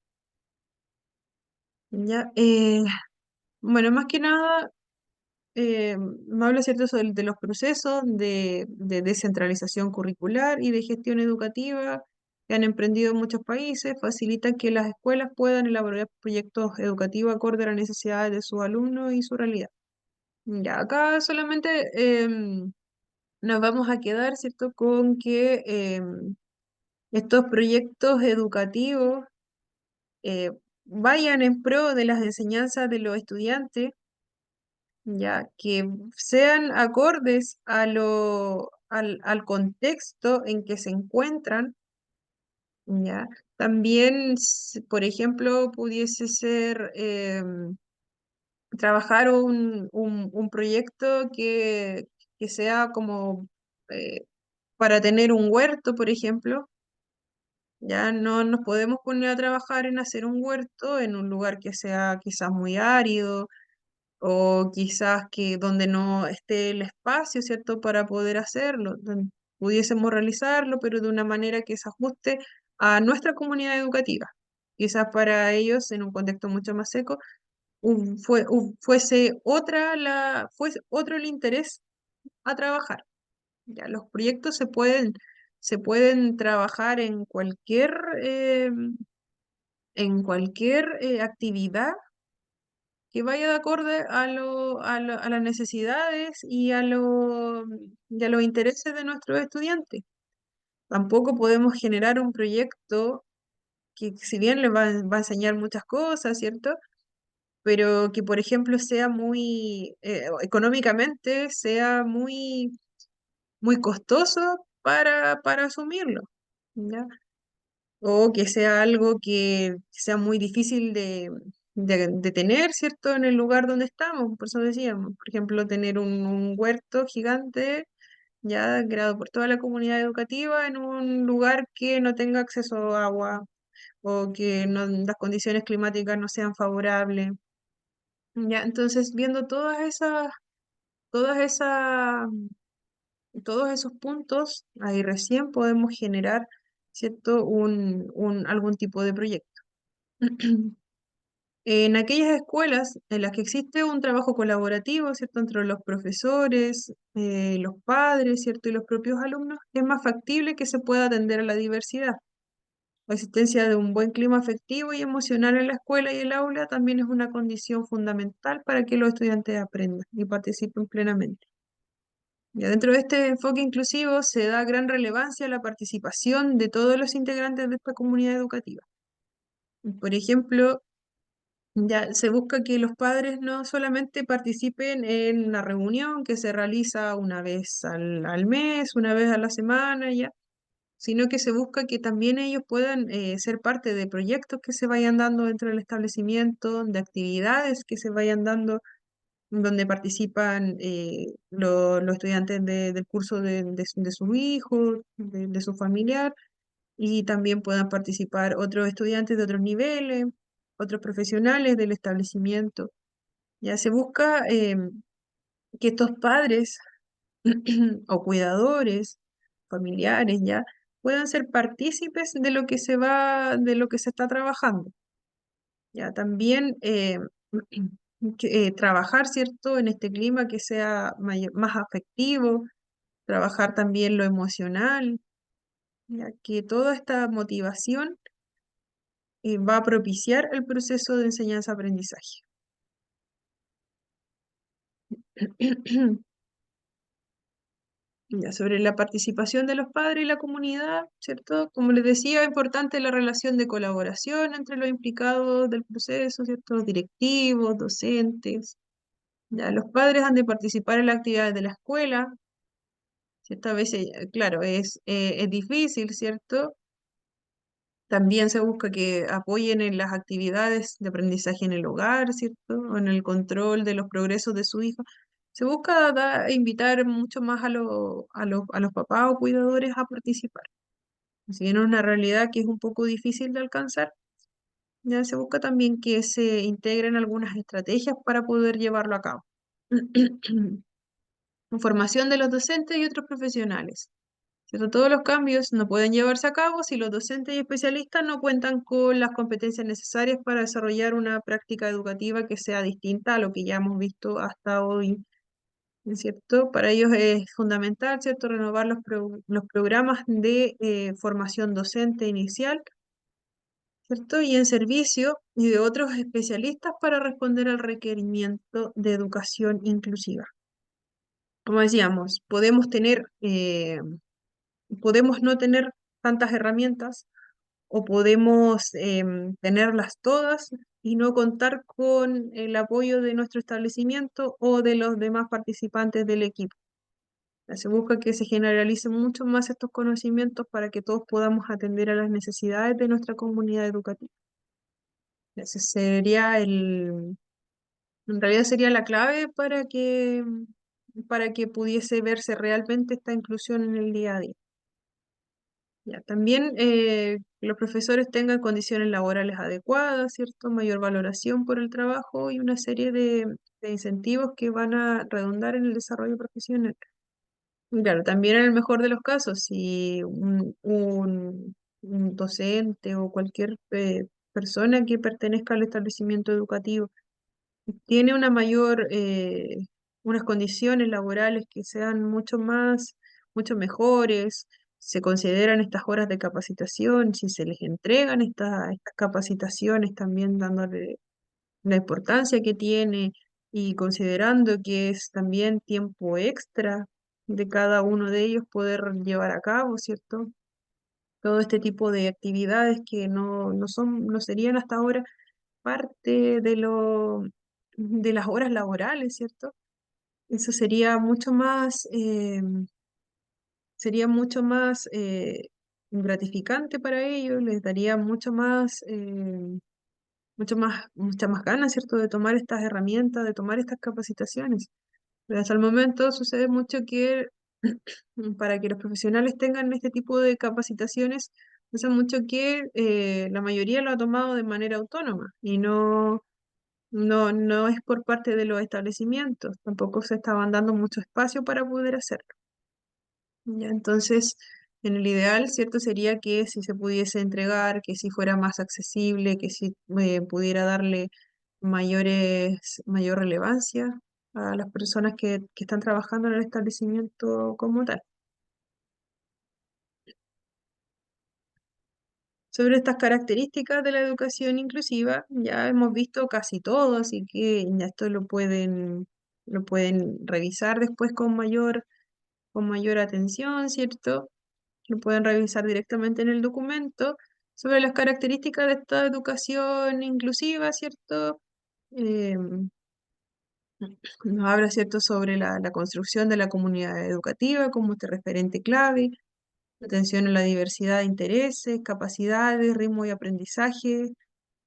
¿ya? Bueno, más que nada, me habla, ¿cierto?, de los procesos de descentralización curricular y de gestión educativa que han emprendido muchos países, facilitan que las escuelas puedan elaborar proyectos educativos acorde a las necesidades de sus alumnos y su realidad. Ya, acá solamente nos vamos a quedar, ¿cierto?, con que estos proyectos educativos vayan en pro de las enseñanzas de los estudiantes, ya que sean acordes al contexto en que se encuentran, ya. También, por ejemplo, pudiese ser trabajar un proyecto que sea como eh, para tener un huerto, por ejemplo. Ya no nos podemos poner a trabajar en hacer un huerto en un lugar que sea quizás muy árido o quizás que donde no esté el espacio, ¿cierto?, para poder hacerlo. Pudiésemos realizarlo, pero de una manera que se ajuste a nuestra comunidad educativa. Quizás para ellos, en un contexto mucho más seco, fuese otro el interés a trabajar. Ya, los proyectos se pueden trabajar en cualquier actividad que vaya de acorde a las necesidades y a los intereses de nuestros estudiantes. Tampoco podemos generar un proyecto que, si bien les va a enseñar muchas cosas, ¿cierto? Pero que, por ejemplo, sea económicamente, sea muy, muy costoso para asumirlo, ¿ya? O que sea algo que sea muy difícil de tener, ¿cierto?, en el lugar donde estamos. Por eso decíamos, por ejemplo, tener un huerto gigante, ya creado por toda la comunidad educativa en un lugar que no tenga acceso a agua o que las condiciones climáticas no sean favorables. Ya, entonces, viendo todas todas esas, todos esos puntos, ahí recién podemos generar, ¿cierto? Algún tipo de proyecto. En aquellas escuelas en las que existe un trabajo colaborativo, ¿cierto? Entre los profesores, los padres, ¿cierto? Y los propios alumnos, es más factible que se pueda atender a la diversidad. La existencia de un buen clima afectivo y emocional en la escuela y el aula también es una condición fundamental para que los estudiantes aprendan y participen plenamente. Ya dentro de este enfoque inclusivo se da gran relevancia a la participación de todos los integrantes de esta comunidad educativa. Por ejemplo, ya se busca que los padres no solamente participen en la reunión que se realiza una vez al mes, una vez a la semana, ya, sino que se busca que también ellos puedan ser parte de proyectos que se vayan dando dentro del establecimiento, de actividades que se vayan dando, donde participan los estudiantes del curso de sus hijos, de su familiar, y también puedan participar otros estudiantes de otros niveles, otros profesionales del establecimiento. Ya se busca que estos padres o cuidadores, familiares, ya puedan ser partícipes de lo que de lo que se está trabajando. Ya también trabajar, ¿cierto?, en este clima que sea más afectivo, trabajar también lo emocional, ya que toda esta motivación va a propiciar el proceso de enseñanza-aprendizaje. Ya, sobre la participación de los padres y la comunidad, ¿cierto? Como les decía, es importante la relación de colaboración entre los implicados del proceso, ¿cierto? Los directivos, docentes. Ya, los padres han de participar en las actividades de la escuela, ¿cierto? A veces, claro, es difícil, ¿cierto? También se busca que apoyen en las actividades de aprendizaje en el hogar, ¿cierto? O en el control de los progresos de su hijo. Se busca invitar mucho más a los papás o cuidadores a participar. Si bien es una realidad que es un poco difícil de alcanzar, ya se busca también que se integren algunas estrategias para poder llevarlo a cabo. Formación de los docentes y otros profesionales. ¿Cierto? Todos los cambios no pueden llevarse a cabo si los docentes y especialistas no cuentan con las competencias necesarias para desarrollar una práctica educativa que sea distinta a lo que ya hemos visto hasta hoy, ¿cierto? Para ellos es fundamental, ¿cierto?, renovar los programas de formación docente inicial, ¿cierto? Y en servicio y de otros especialistas para responder al requerimiento de educación inclusiva. Como decíamos, podemos no tener tantas herramientas o podemos tenerlas todas y no contar con el apoyo de nuestro establecimiento o de los demás participantes del equipo. Se busca que se generalicen mucho más estos conocimientos para que todos podamos atender a las necesidades de nuestra comunidad educativa. Ese sería en realidad sería la clave para que pudiese verse realmente esta inclusión en el día a día. Ya, también los profesores tengan condiciones laborales adecuadas, ¿cierto? Mayor valoración por el trabajo y una serie de incentivos que van a redundar en el desarrollo profesional. Y claro, también en el mejor de los casos, si un docente o cualquier persona que pertenezca al establecimiento educativo tiene unas condiciones laborales que sean mucho mejores, se consideran estas horas de capacitación, si se les entregan estas capacitaciones, también dándole la importancia que tiene y considerando que es también tiempo extra de cada uno de ellos poder llevar a cabo, ¿cierto? Todo este tipo de actividades que no serían hasta ahora parte de las horas laborales, ¿cierto? Eso sería mucho más gratificante para ellos, les daría muchas más ganas, ¿cierto?, de tomar estas herramientas, de tomar estas capacitaciones. Pero hasta el momento sucede mucho que para que los profesionales tengan este tipo de capacitaciones, pasa mucho que la mayoría lo ha tomado de manera autónoma y no es por parte de los establecimientos, tampoco se estaban dando mucho espacio para poder hacerlo. Ya, entonces, en el ideal, ¿cierto? Sería que si se pudiese entregar, que si fuera más accesible, que si pudiera darle mayor relevancia a las personas que están trabajando en el establecimiento como tal. Sobre estas características de la educación inclusiva, ya hemos visto casi todo, así que ya esto lo pueden revisar después con mayor atención, ¿cierto? Lo pueden revisar directamente en el documento sobre las características de esta educación inclusiva, ¿cierto? Nos habla, ¿cierto?, sobre la construcción de la comunidad educativa como este referente clave, atención a la diversidad de intereses, capacidades, ritmo y aprendizaje,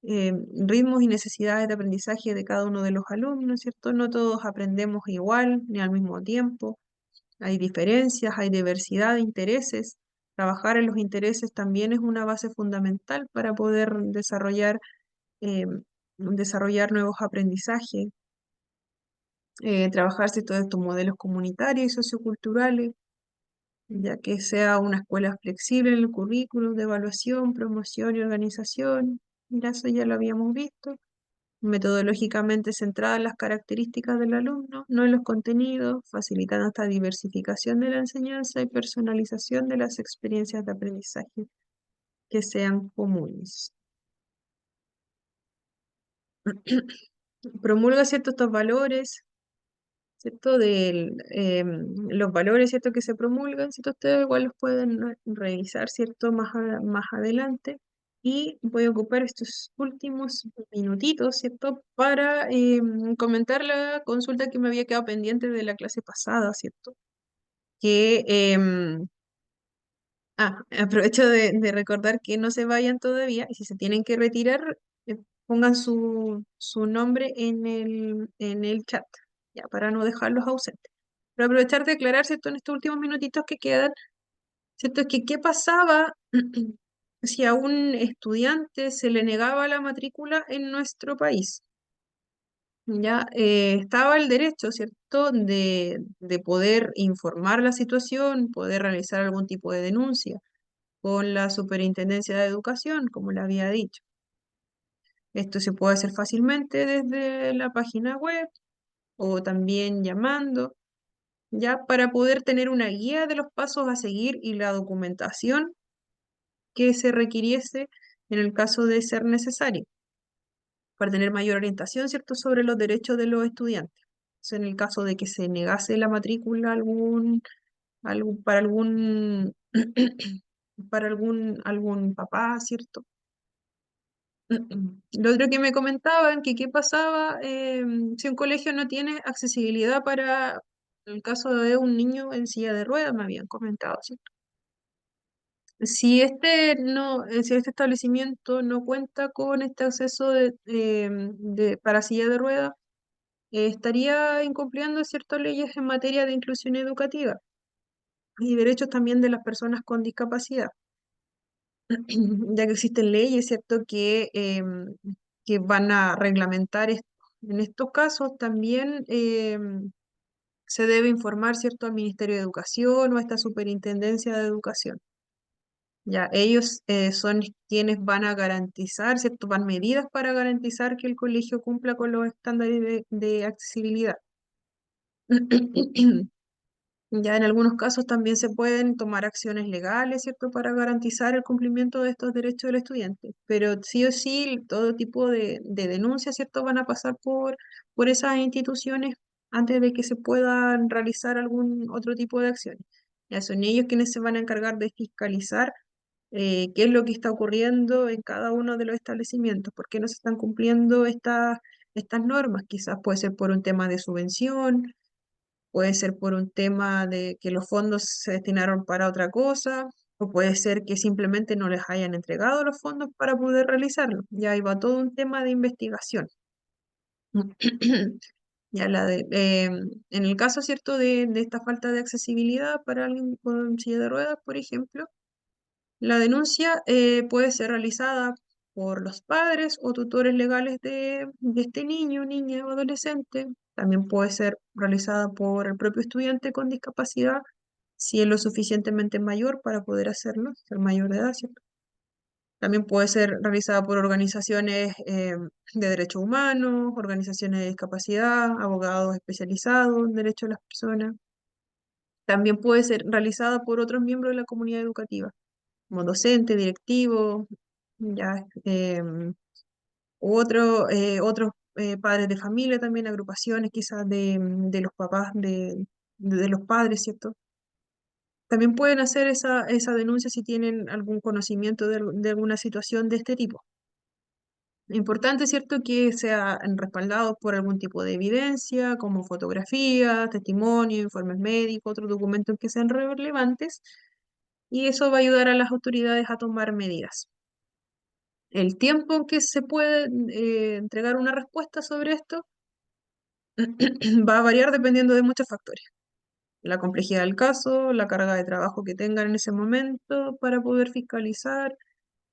ritmos y necesidades de aprendizaje de cada uno de los alumnos, ¿cierto? No todos aprendemos igual ni al mismo tiempo. Hay diferencias, hay diversidad de intereses. Trabajar en los intereses también es una base fundamental para poder eh, desarrollar nuevos aprendizajes, trabajarse todos estos modelos comunitarios y socioculturales, ya que sea una escuela flexible en el currículum de evaluación, promoción y organización. Ya eso ya lo habíamos visto. Metodológicamente centrada en las características del alumno, no en los contenidos, facilitando esta diversificación de la enseñanza y personalización de las experiencias de aprendizaje que sean comunes. Promulga ciertos estos valores, ¿cierto? Los valores, ¿cierto? Que se promulgan, ¿cierto? Ustedes igual los pueden revisar, ¿cierto? Más adelante. Y voy a ocupar estos últimos minutitos, ¿cierto? Para comentar la consulta que me había quedado pendiente de la clase pasada, ¿cierto? Que aprovecho de recordar que no se vayan todavía y si se tienen que retirar, pongan su nombre en el chat, ya, para no dejarlos ausentes. Pero aprovechar de aclarar, ¿cierto? En estos últimos minutitos que quedan, ¿cierto? Es que qué pasaba si a un estudiante se le negaba la matrícula en nuestro país. Ya estaba el derecho, ¿cierto?, de poder informar la situación, poder realizar algún tipo de denuncia con la Superintendencia de Educación, como le había dicho. Esto se puede hacer fácilmente desde la página web o también llamando, ya para poder tener una guía de los pasos a seguir y la documentación que se requiriese en el caso de ser necesario, para tener mayor orientación, ¿cierto?, sobre los derechos de los estudiantes. Entonces, en el caso de que se negase la matrícula para algún, para algún papá, ¿cierto? Lo otro que me comentaban, que qué pasaba si un colegio no tiene accesibilidad para el caso de un niño en silla de ruedas, me habían comentado, ¿cierto? Si este establecimiento no cuenta con este acceso para silla de ruedas, estaría incumpliendo ciertas leyes en materia de inclusión educativa y derechos también de las personas con discapacidad. Ya que existen leyes, ¿cierto?, que van a reglamentar esto. En estos casos también se debe informar, ¿cierto?, al Ministerio de Educación o a esta Superintendencia de Educación. Ya, ellos son quienes van a garantizar, ¿cierto?, van medidas para garantizar que el colegio cumpla con los estándares de accesibilidad. Ya en algunos casos también se pueden tomar acciones legales, ¿cierto?, para garantizar el cumplimiento de estos derechos del estudiante. Pero sí o sí, todo tipo de denuncias, ¿cierto?, van a pasar por esas instituciones antes de que se puedan realizar algún otro tipo de acciones. Ya son ellos quienes se van a encargar de fiscalizar qué es lo que está ocurriendo en cada uno de los establecimientos, por qué no se están cumpliendo estas normas. Quizás puede ser por un tema de subvención, puede ser por un tema de que los fondos se destinaron para otra cosa, o puede ser que simplemente no les hayan entregado los fondos para poder realizarlo. Ya ahí va todo un tema de investigación. Ya en el caso, ¿cierto?, de esta falta de accesibilidad para alguien con silla de ruedas, por ejemplo, la denuncia puede ser realizada por los padres o tutores legales de este niño, niña o adolescente. También puede ser realizada por el propio estudiante con discapacidad, si es lo suficientemente mayor para poder hacerlo, ser mayor de edad, ¿cierto? También puede ser realizada por organizaciones de derechos humanos, organizaciones de discapacidad, abogados especializados en derechos de las personas. También puede ser realizada por otros miembros de la comunidad educativa, como docente, directivo, ya, otros padres de familia también, agrupaciones quizás de los papás de los padres, ¿cierto? También pueden hacer esa denuncia si tienen algún conocimiento de alguna situación de este tipo. Importante, ¿cierto?, que sea respaldado por algún tipo de evidencia, como fotografía, testimonio, informes médicos, otros documentos que sean relevantes, y eso va a ayudar a las autoridades a tomar medidas. El tiempo en que se puede entregar una respuesta sobre esto va a variar dependiendo de muchos factores. La complejidad del caso, la carga de trabajo que tengan en ese momento para poder fiscalizar,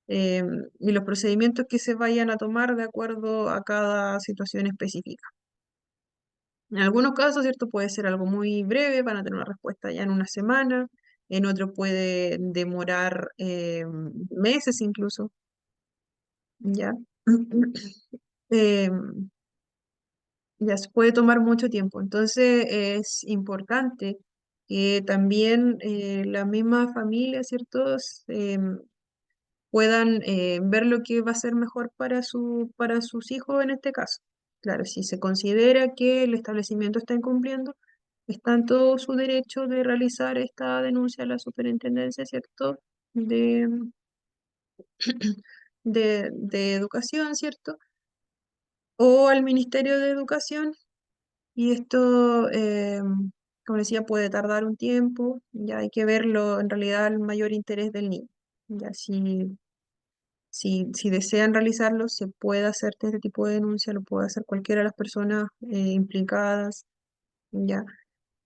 eh, y los procedimientos que se vayan a tomar de acuerdo a cada situación específica. En algunos casos, ¿cierto? Puede ser algo muy breve, van a tener una respuesta ya en una semana, en otro puede demorar meses incluso, ¿ya? Em, ya se puede tomar mucho tiempo. Entonces es importante que también la misma familia, ¿cierto? Puedan ver lo que va a ser mejor para sus hijos en este caso. Claro, si se considera que el establecimiento está incumpliendo, está en todo su derecho de realizar esta denuncia a la superintendencia, ¿cierto? De, de educación, ¿cierto? O al Ministerio de Educación. Y esto, como decía, puede tardar un tiempo, ya hay que verlo en realidad el mayor interés del niño. Ya si desean realizarlo, se puede hacer este tipo de denuncia, lo puede hacer cualquiera de las personas implicadas, ya.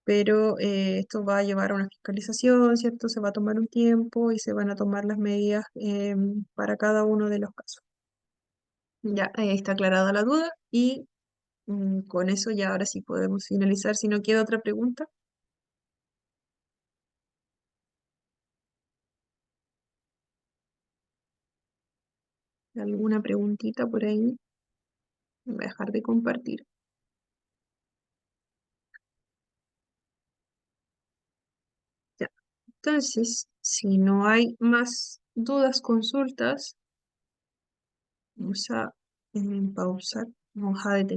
Pero esto va a llevar a una fiscalización, ¿cierto? Se va a tomar un tiempo y se van a tomar las medidas para cada uno de los casos. Ya, ahí está aclarada la duda y con eso ya ahora sí podemos finalizar. Si no queda otra pregunta, alguna preguntita por ahí, voy a dejar de compartir. Ya. Entonces, si no hay más dudas, consultas, vamos a pausar, vamos a detener.